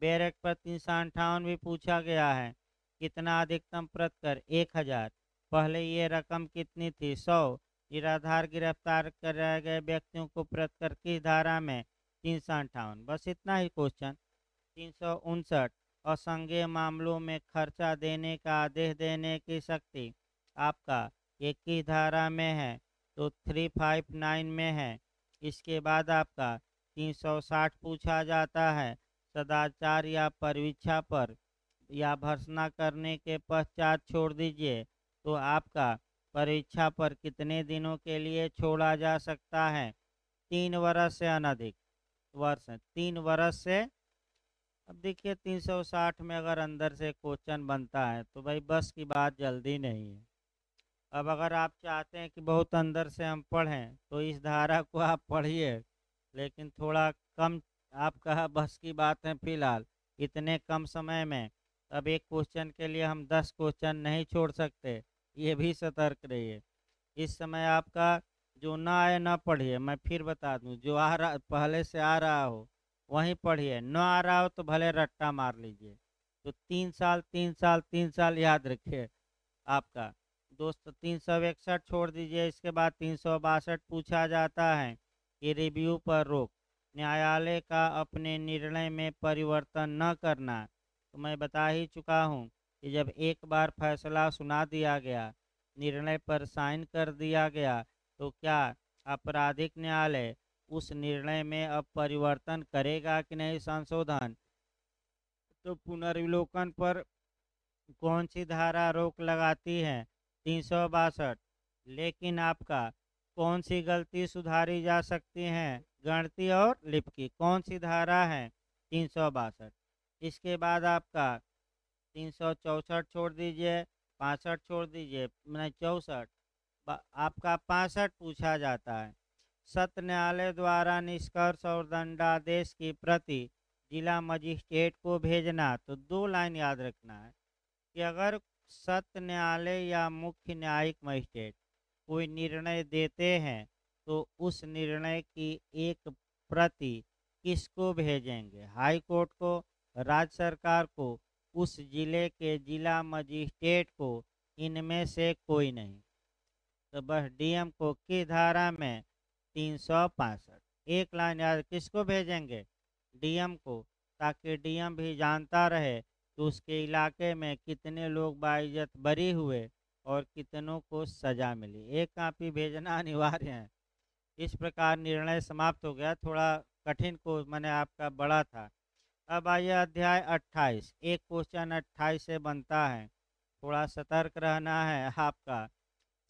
Speaker 1: बैरक पर 358 भी पूछा गया है, कितना अधिकतम प्रतिकर? 1000। पहले ये रकम कितनी थी? 100। निराधार गिरफ्तार कराए गए व्यक्तियों को प्रतिकर किस धारा में? 358। बस इतना ही क्वेश्चन। 359 असंज्ञेय मामलों में खर्चा देने का आदेश देने की शक्ति आपका 21 धारा में है, तो 359 में है। इसके बाद आपका 360 पूछा जाता है, सदाचार या परिवीक्षा पर या भर्त्सना करने के पश्चात छोड़ दीजिए, तो आपका परीक्षा पर कितने दिनों के लिए छोड़ा जा सकता है? 3 वर्ष से अनधिक वर्ष, 3 वर्ष से। अब देखिए 360 में अगर अंदर से क्वेश्चन बनता है तो भाई बस की बात जल्दी नहीं है। अब अगर आप चाहते हैं कि बहुत अंदर से हम पढ़ें तो इस धारा को आप पढ़िए, लेकिन थोड़ा कम आपका बस की बात है फिलहाल इतने कम समय में। अब एक क्वेश्चन के लिए हम 10 क्वेश्चन नहीं छोड़ सकते, ये भी सतर्क रहिए। इस समय आपका जो ना आए ना पढ़िए, मैं फिर बता दूं, जो आ रहा पहले से आ रहा हो वहीं पढ़िए, न आ रहा हो तो भले रट्टा मार लीजिए। तो 3 साल 3 साल 3 साल याद रखिए आपका दोस्त। 361 छोड़ दीजिए। इसके बाद 362 पूछा जाता है कि रिव्यू पर रोक, न्यायालय का अपने निर्णय में परिवर्तन न करना। तो मैं बता ही चुका हूँ कि जब एक बार फैसला सुना दिया गया, निर्णय पर साइन कर दिया गया, तो क्या आपराधिक न्यायालय उस निर्णय में अब परिवर्तन करेगा कि नहीं, संशोधन? तो पुनर्विलोकन पर कौन सी धारा रोक लगाती है? 362। लेकिन आपका कौन सी गलती सुधारी जा सकती है? गणती और लिपि, कौन सी धारा है? 362। इसके बाद आपका 364 छोड़ दीजिए, 65 छोड़ दीजिए, नहीं 64, आपका 65 पूछा जाता है, सत्र न्यायालय द्वारा निष्कर्ष और दंडादेश की प्रति जिला मजिस्ट्रेट को भेजना। तो 2 लाइन याद रखना है कि अगर सत्र न्यायालय या मुख्य न्यायिक मजिस्ट्रेट कोई निर्णय देते हैं तो उस निर्णय की एक प्रति किसको भेजेंगे? हाई कोर्ट को, राज्य सरकार को, उस जिले के जिला मजिस्ट्रेट को, इनमें से कोई नहीं। तो बस डीएम को किस धारा में? 365। एक लाइन याद, किसको भेजेंगे? डीएम को, ताकि डीएम भी जानता रहे कि उसके इलाके में कितने लोग बाइज्जत बरी हुए और कितनों को सजा मिली। एक कापी भेजना अनिवार्य है। इस प्रकार निर्णय समाप्त हो गया। थोड़ा कठिन को मैंने आपका बड़ा था। अब आइए अध्याय 28। एक क्वेश्चन 28 से बनता है, थोड़ा सतर्क रहना है आपका।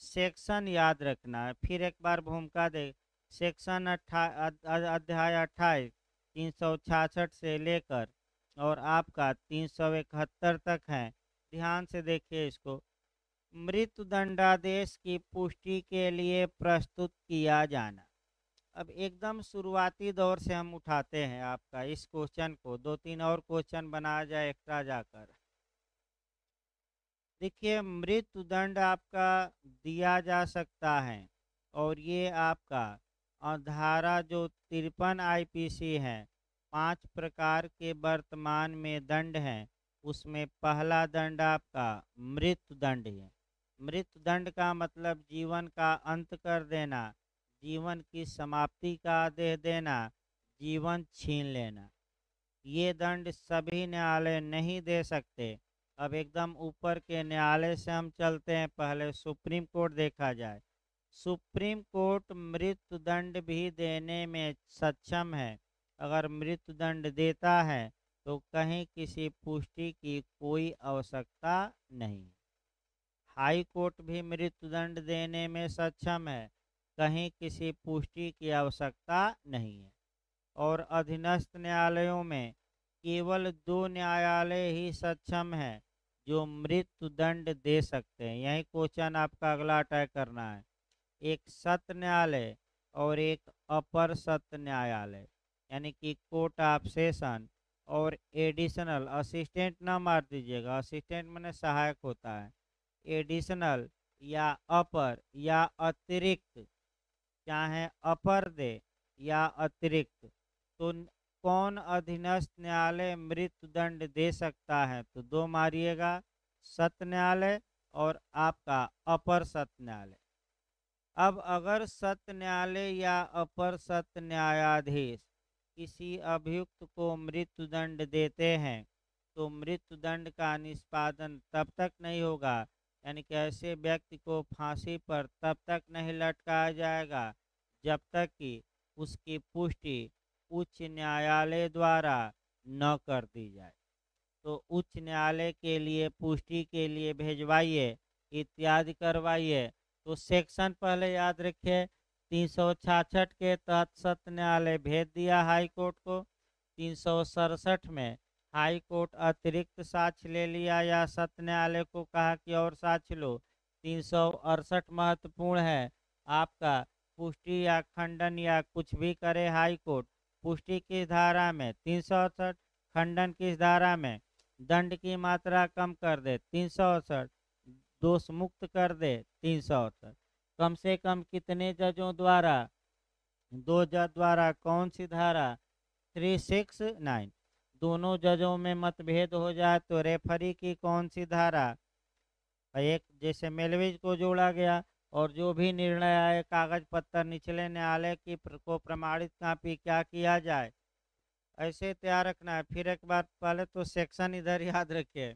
Speaker 1: सेक्शन याद रखना है। फिर एक बार भूमिका दे, सेक्शन अध्याय 28 366 से लेकर और आपका 371 तक है। ध्यान से देखिए इसको। मृत्यु दंडादेश की पुष्टि के लिए प्रस्तुत किया जाना। अब एकदम शुरुआती दौर से हम उठाते हैं आपका इस क्वेश्चन को, 2-3 और क्वेश्चन बनाया जाए एक्स्ट्रा जाकर। देखिए, मृत्यु दंड आपका दिया जा सकता है और ये आपका धारा जो 53 आईपीसी है, 5 प्रकार के वर्तमान में दंड हैं, उसमें पहला दंड आपका मृत्यु दंड है। मृत्यु दंड का मतलब जीवन का अंत कर देना, जीवन की समाप्ति का आदेश देना, जीवन छीन लेना। ये दंड सभी न्यायालय नहीं दे सकते। अब एकदम ऊपर के न्यायालय से हम चलते हैं, पहले सुप्रीम कोर्ट देखा जाए। सुप्रीम कोर्ट मृत्यु दंड भी देने में सक्षम है। अगर मृत्यु दंड देता है तो कहीं किसी पुष्टि की कोई आवश्यकता नहीं। हाई कोर्ट भी मृत्यु दंड देने में सक्षम है, कहीं किसी पुष्टि की आवश्यकता नहीं है। और अधीनस्थ न्यायालयों में केवल 2 न्यायालय ही सक्षम है जो मृत्यु दंड दे सकते हैं। यही क्वेश्चन आपका अगला तय करना है। एक सत्र न्यायालय और एक अपर सत्र न्यायालय, यानी कि कोर्ट ऑफ सेशन और एडिशनल। असिस्टेंट ना मार दीजिएगा, असिस्टेंट मैंने सहायक होता है। एडिशनल या अपर या अतिरिक्त, चाहे अपर दे या अतिरिक्त, तो कौन अधीनस्थ न्यायालय मृत्यु दंड दे सकता है? तो 2 मारिएगा, सत्र न्यायालय और आपका अपर सत्र न्यायालय। अब अगर सत्र न्यायालय या अपर सत्र न्यायाधीश किसी अभियुक्त को मृत्यु दंड देते हैं तो मृत्यु दंड का निष्पादन तब तक नहीं होगा, यानी कि ऐसे व्यक्ति को फांसी पर तब तक नहीं लटकाया जाएगा जब तक कि उसकी पुष्टि उच्च न्यायालय द्वारा न कर दी जाए। तो उच्च न्यायालय के लिए पुष्टि के लिए भेजवाइए, इत्यादि करवाइए। तो सेक्शन पहले याद रखिए, 366 के तहत सत्र न्यायालय भेज दिया हाई कोर्ट को। 367 में हाई कोर्ट अतिरिक्त साक्ष्य ले लिया या सत्र न्यायालय को कहा कि और साक्ष्य लो। 368 महत्वपूर्ण है आपका, पुष्टि या खंडन या कुछ भी करे हाई कोर्ट। पुष्टि किस धारा में? 368। खंडन किस धारा में? दंड की मात्रा कम कर दे 368, दोष मुक्त कर दे 368। कम से कम कितने जजों द्वारा? 2 जज द्वारा। कौन सी धारा? 369। दोनों जजों में मतभेद हो जाए तो रेफरी की कौन सी धारा? एक, जैसे मेलविज को जोड़ा गया और जो भी निर्णय आए कागज पत्तर निचले न्यायालय की को प्रमाणित कापी क्या किया जाए, ऐसे तैयार रखना है। फिर एक बार पहले तो सेक्शन इधर याद रखिए।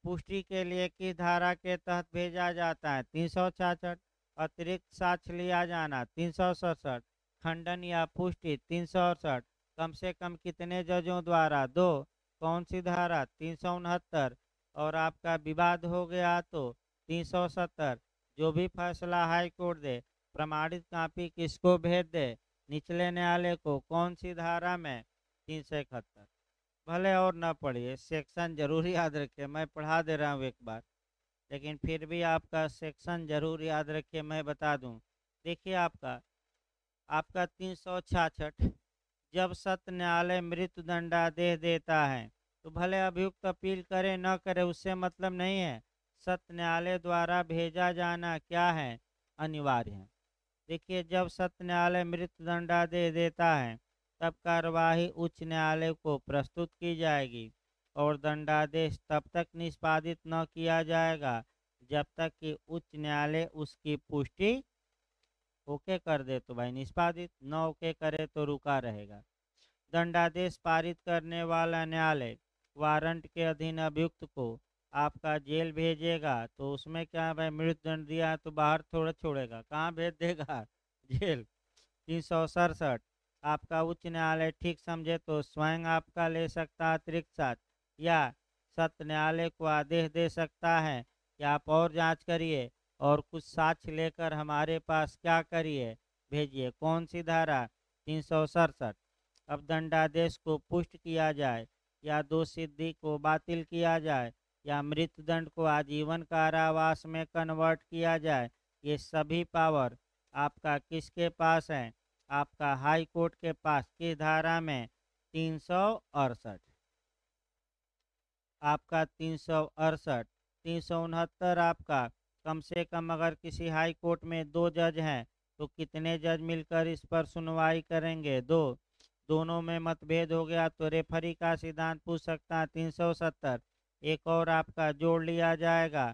Speaker 1: पुष्टि के लिए किस धारा के तहत भेजा जाता है? 366। अतिरिक्त साक्ष्य लिया जाना 367। खंडन या पुष्टि 368। कम से कम कितने जजों द्वारा? 2। कौन सी धारा? 369। और आपका विवाद हो गया तो 370। जो भी फैसला हाई कोर्ट दे प्रमाणित कापी किसको भेज दे? निचले न्यायालय को। कौन सी धारा में? 371। भले और ना पढ़िए, सेक्शन जरूर याद रखिए, मैं पढ़ा दे रहा हूँ एक बार, लेकिन फिर भी आपका सेक्शन जरूर याद रखिए, मैं बता दूँ। देखिए आपका आपका 366, जब सत्र न्यायालय मृत्यु दंडादेश देता है तो भले अभियुक्त अपील करे न करे उससे मतलब नहीं है, सत्र न्यायालय द्वारा भेजा जाना क्या है? अनिवार्य है। देखिए, जब सत्र न्यायालय मृत्यु दंडादेश देता है तब कार्यवाही उच्च न्यायालय को प्रस्तुत की जाएगी और दंडादेश तब तक निष्पादित न किया जाएगा जब तक कि उच्च न्यायालय उसकी पुष्टि ओके कर दे तो भाई निष्पादित, न ओके करे तो रुका रहेगा। दंडादेश पारित करने वाला न्यायालय वारंट के अधीन अभियुक्त को आपका जेल भेजेगा। तो उसमें क्या है भाई, मृत्यु दंड दिया है तो बाहर थोड़ा छोड़ेगा, कहाँ भेज देगा? जेल। 367, आपका उच्च न्यायालय ठीक समझे तो स्वयं आपका ले सकता अतिरिक्त साक्ष्य या सत्र न्यायालय को आदेश दे सकता है कि आप और जांच करिए और कुछ साक्ष्य लेकर हमारे पास क्या करिए? भेजिए। कौन सी धारा? 367। अब दंडादेश को पुष्ट किया जाए या दोषसिद्धि को बातिल किया जाए या मृत्युदंड को आजीवन कारावास में कन्वर्ट किया जाए, ये सभी पावर आपका किसके पास है? आपका हाई कोर्ट के पास। किस धारा में? 368। आपका 368। 369 आपका कम से कम अगर किसी हाई कोर्ट में 2 जज हैं तो कितने जज मिलकर इस पर सुनवाई करेंगे? 2। दोनों में मतभेद हो गया तो रेफरी का सिद्धांत पूछ सकता है। 370। एक और आपका जोड़ लिया जाएगा।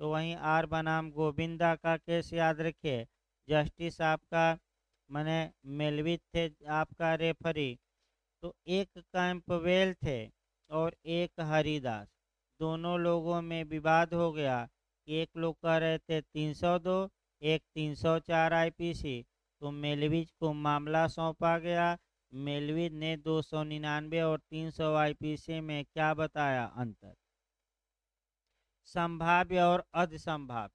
Speaker 1: तो वहीं आर बनाम गोविंदा का केस याद रखिए। जस्टिस आपका मने मेलवित थे आपका रेफरी। तो एक कैंपवेल थे और एक हरिदास। दोनों लोगों में विवाद हो गया। एक लोग कह रहे थे 302, एक 304 आईपीसी। तो मेलविज को मामला सौंपा गया। मेलविज ने 299 और 300 आईपीसी में क्या बताया अंतर? संभाव्य और अधिसंभाव्य।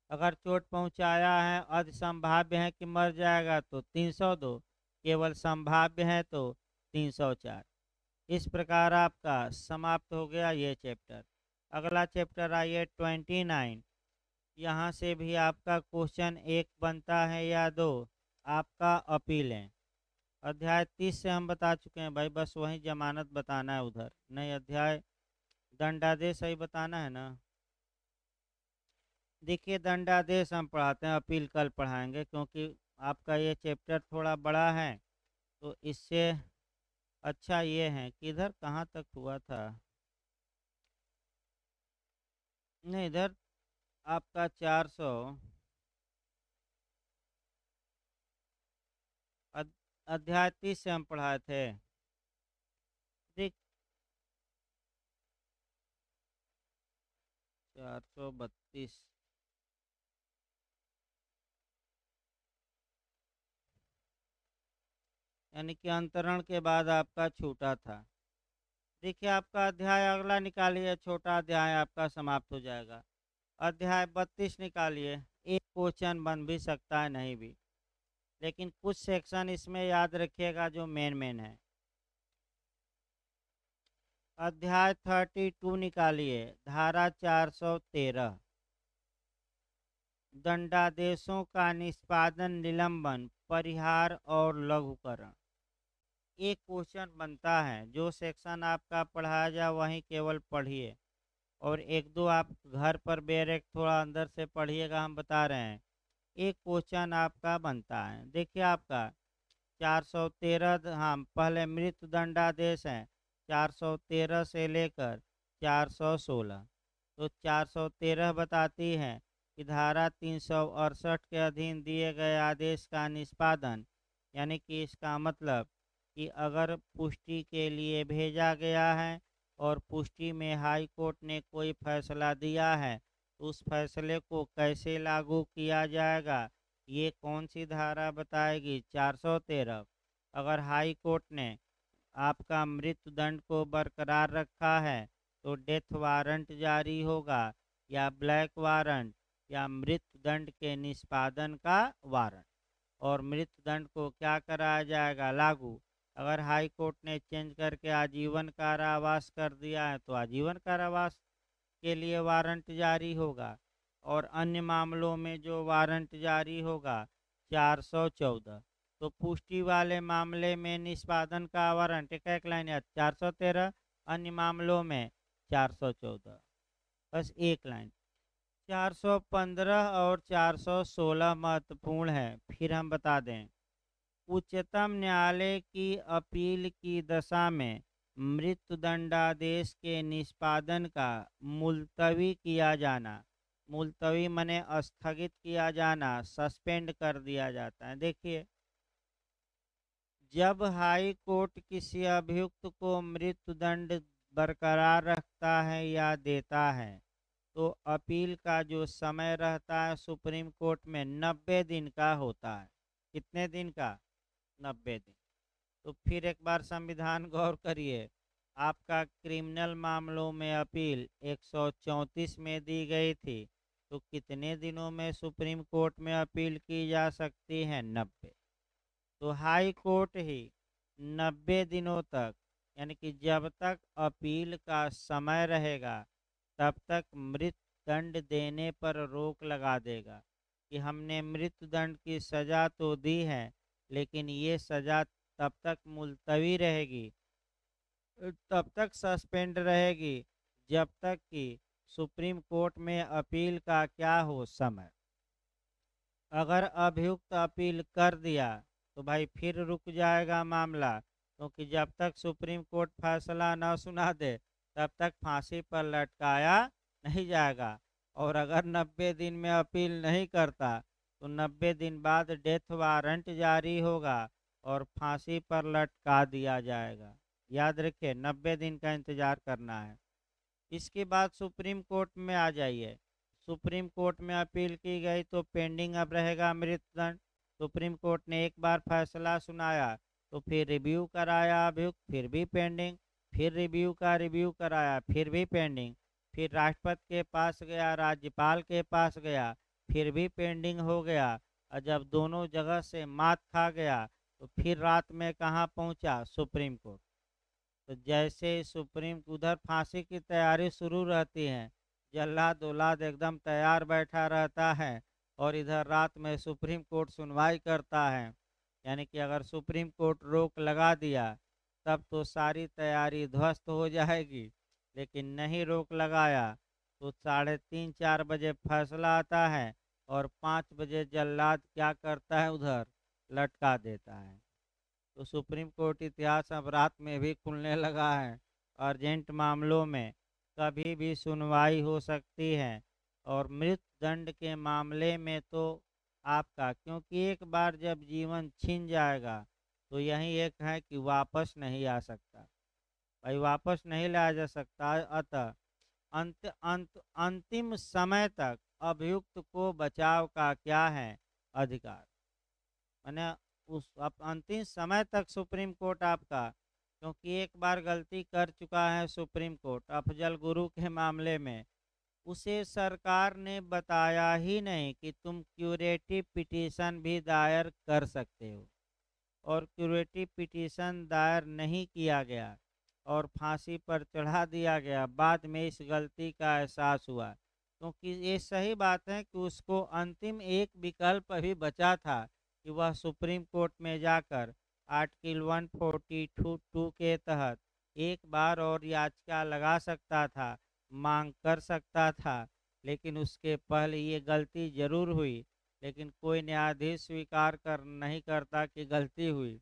Speaker 1: अगर चोट पहुंचाया है, अधिसंभाव्य है कि मर जाएगा तो 302, केवल संभाव्य है तो 304। इस प्रकार आपका समाप्त हो गया ये चैप्टर। अगला चैप्टर आइए 29। यहाँ से भी आपका क्वेश्चन एक बनता है या दो। आपका अपील है। अध्याय 30 से हम बता चुके हैं भाई, बस वही जमानत बताना है उधर, नहीं अध्याय दंडादेश सही बताना है ना। देखिए दंडादेश हम पढ़ाते हैं, अपील कल पढ़ाएंगे क्योंकि आपका ये चैप्टर थोड़ा बड़ा है। तो इससे अच्छा ये है कि इधर कहाँ तक हुआ था, नहीं इधर आपका 400 अध्याय 30 से हम पढ़ाए थे। देख 432 यानी कि अंतरण के बाद आपका छूटा था। देखिए आपका अध्याय अगला निकालिए, छोटा अध्याय आपका समाप्त हो जाएगा। अध्याय 32 निकालिए। एक क्वेश्चन बन भी सकता है, नहीं भी, लेकिन कुछ सेक्शन इसमें याद रखिएगा जो मेन मेन है। अध्याय 32 निकालिए, धारा 413 दंडादेशों का निष्पादन, निलंबन, परिहार और लघुकरण। एक क्वेश्चन बनता है, जो सेक्शन आपका पढ़ाया जाए वहीं केवल पढ़िए और एक दो आप घर पर बेरेक थोड़ा अंदर से पढ़िएगा, हम बता रहे हैं। एक क्वेश्चन आपका बनता है। देखिए आपका 413, हाँ पहले मृत्यु दंडादेश है 413 से लेकर 416। तो 413 बताती है कि धारा 368 के अधीन दिए गए आदेश का निष्पादन, यानी कि इसका मतलब कि अगर पुष्टि के लिए भेजा गया है और पुष्टि में हाई कोर्ट ने कोई फैसला दिया है तो उस फैसले को कैसे लागू किया जाएगा, ये कौन सी धारा बताएगी? 413। अगर हाई कोर्ट ने आपका मृत्यु दंड को बरकरार रखा है तो डेथ वारंट जारी होगा या ब्लैक वारंट या मृत्यु दंड के निष्पादन का वारंट, और मृत्यु दंड को क्या कराया जाएगा? लागू। अगर हाई कोर्ट ने चेंज करके आजीवन कारावास कर दिया है तो आजीवन कारावास के लिए वारंट जारी होगा। और अन्य मामलों में जो वारंट जारी होगा 414। तो पुष्टि वाले मामले में निष्पादन का वारंट एक लाइन है 413, अन्य मामलों में 414, बस एक लाइन। 415 और 416 महत्वपूर्ण है, फिर हम बता दें। उच्चतम न्यायालय की अपील की दशा में मृत्यु दंडादेश के निष्पादन का मुलतवी किया जाना, मुलतवी माने स्थगित किया जाना, सस्पेंड कर दिया जाता है। देखिए जब हाई कोर्ट किसी अभियुक्त को मृत्यु दंड बरकरार रखता है या देता है तो अपील का जो समय रहता है सुप्रीम कोर्ट में 90 दिन का होता है। कितने दिन का? 90 दिन। तो फिर एक बार संविधान गौर करिए, आपका क्रिमिनल मामलों में अपील 134 में दी गई थी, तो कितने दिनों में सुप्रीम कोर्ट में अपील की जा सकती है? 90। तो हाई कोर्ट ही 90 दिनों तक, यानी कि जब तक अपील का समय रहेगा तब तक मृत्यु दंड देने पर रोक लगा देगा कि हमने मृत्यु दंड की सज़ा तो दी है, लेकिन ये सज़ा तब तक मुलतवी रहेगी, तब तक सस्पेंड रहेगी जब तक कि सुप्रीम कोर्ट में अपील का क्या हो समय। अगर अभियुक्त अपील कर दिया तो भाई फिर रुक जाएगा मामला, क्योंकि जब तक सुप्रीम कोर्ट फैसला न सुना दे तब तक फांसी पर लटकाया नहीं जाएगा। और अगर 90 दिन में अपील नहीं करता तो 90 दिन बाद डेथ वारंट जारी होगा और फांसी पर लटका दिया जाएगा। याद रखिए, 90 दिन का इंतजार करना है। इसके बाद सुप्रीम कोर्ट में आ जाइए। सुप्रीम कोर्ट में अपील की गई तो पेंडिंग अब रहेगा मृत्युदंड। सुप्रीम कोर्ट ने एक बार फैसला सुनाया तो फिर रिव्यू कराया अभियुक्त, फिर भी पेंडिंग, फिर रिव्यू कराया, फिर भी पेंडिंग, फिर राष्ट्रपति के पास गया, राज्यपाल के पास गया, फिर भी पेंडिंग हो गया। और जब दोनों जगह से मात खा गया तो फिर रात में कहाँ पहुँचा? Supreme court. तो जैसे सुप्रीम उधर फांसी की तैयारी शुरू रहती है, जल्लाद औलाद एकदम तैयार बैठा रहता है, और इधर रात में सुप्रीम कोर्ट सुनवाई करता है। यानी कि अगर सुप्रीम कोर्ट रोक लगा दिया तब तो सारी तैयारी ध्वस्त हो जाएगी, लेकिन नहीं रोक लगाया तो 3:30-4 बजे फैसला आता है और 5 बजे जल्लाद क्या करता है? उधर लटका देता है। तो सुप्रीम कोर्ट इतिहास अब रात में भी खुलने लगा है। अर्जेंट मामलों में कभी भी सुनवाई हो सकती है, और मृत्यु दंड के मामले में तो आपका, क्योंकि एक बार जब जीवन छिन जाएगा तो यही एक है कि वापस नहीं आ सकता भाई, वापस नहीं लाया जा सकता। अतः अंतिम समय तक अभियुक्त को बचाव का क्या है? अधिकार। मैंने उस अब अंतिम समय तक सुप्रीम कोर्ट आपका, क्योंकि एक बार गलती कर चुका है सुप्रीम कोर्ट अफजल गुरु के मामले में, उसे सरकार ने बताया ही नहीं कि तुम क्यूरेटिव पिटीशन भी दायर कर सकते हो, और क्यूरेटिव पिटीशन दायर नहीं किया गया और फांसी पर चढ़ा दिया गया। बाद में इस गलती का एहसास हुआ, क्योंकि ये सही बात है कि उसको अंतिम एक विकल्प अभी बचा था कि वह सुप्रीम कोर्ट में जाकर आर्टिकल 142 के तहत एक बार और याचिका लगा सकता था, मांग कर सकता था। लेकिन उसके पहले ये गलती जरूर हुई, लेकिन कोई न्यायाधीश स्वीकार कर नहीं करता कि गलती हुई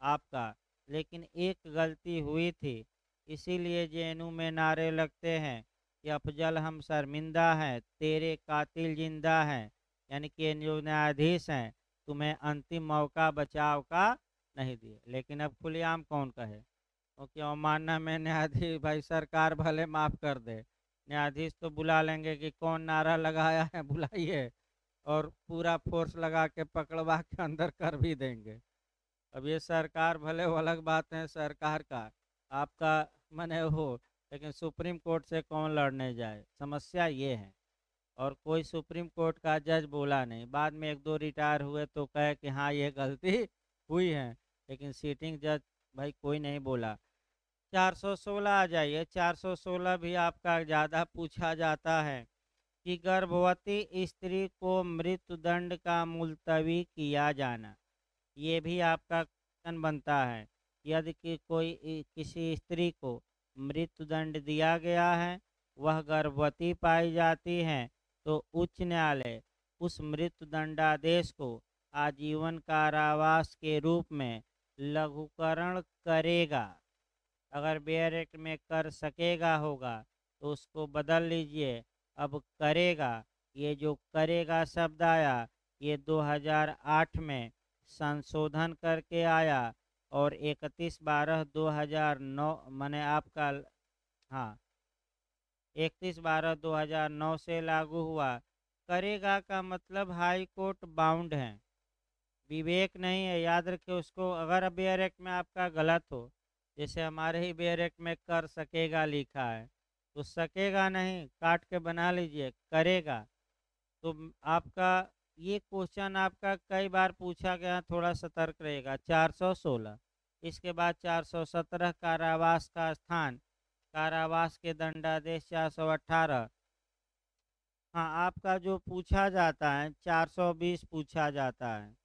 Speaker 1: आपका, लेकिन एक गलती हुई थी। इसीलिए जेएनयू में नारे लगते हैं कि अफजल हम शर्मिंदा हैं, तेरे कातिल जिंदा हैं। यानी कि जो न्यायाधीश हैं तुम्हें अंतिम मौका बचाव का नहीं दिए। लेकिन अब खुलेआम कौन कहे, क्योंकि अवमानना में न्यायाधीश, भाई सरकार भले माफ़ कर दे, न्यायाधीश तो बुला लेंगे कि कौन नारा लगाया है बुलाइए, और पूरा फोर्स लगा के पकड़वा के अंदर कर भी देंगे। अब ये सरकार भले वो अलग बात है, सरकार का आपका मने हो, लेकिन सुप्रीम कोर्ट से कौन लड़ने जाए? समस्या ये है। और कोई सुप्रीम कोर्ट का जज बोला नहीं, बाद में एक दो रिटायर हुए तो कहे कि हाँ ये गलती हुई है, लेकिन सीटिंग जज भाई कोई नहीं बोला। 416 आ जाइए। 416 भी आपका ज़्यादा पूछा जाता है कि गर्भवती स्त्री को मृत्युदंड का मुलतवी किया जाना। ये भी आपका क्वेश्चन बनता है। यदि कि किसी स्त्री को मृत्युदंड दिया गया है, वह गर्भवती पाई जाती है, तो उच्च न्यायालय उस मृत्युदंडादेश को आजीवन कारावास के रूप में लघुकरण करेगा। अगर बेयर एक्ट में कर सकेगा होगा तो उसको बदल लीजिए, अब करेगा। ये जो करेगा शब्द आया, ये 2008 में संशोधन करके आया, और 31/12/2009 मैंने आपका, हाँ, 31/12/2009 से लागू हुआ। करेगा का मतलब हाई कोर्ट बाउंड है, विवेक नहीं है। याद रखिए उसको। अगर बेयर एक्ट में आपका गलत हो, जैसे हमारे ही बेयर एक्ट में कर सकेगा लिखा है, तो सकेगा नहीं, काट के बना लीजिए करेगा। तो आपका ये क्वेश्चन आपका कई बार पूछा गया, थोड़ा सतर्क रहेगा। 416, इसके बाद 417 कारावास का स्थान, कारावास के दंडादेश 418। हाँ, आपका जो पूछा जाता है 420 पूछा जाता है,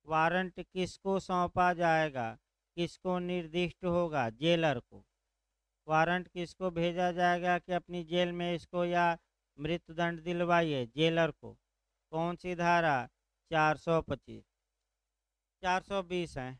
Speaker 1: वारंट किसको सौंपा जाएगा, किसको निर्दिष्ट होगा, जेलर को। वारंट किसको भेजा जाएगा कि अपनी जेल में इसको या मृत्युदंड दिलवाइए, जेलर को। कौन सी धारा? 425, 420 है।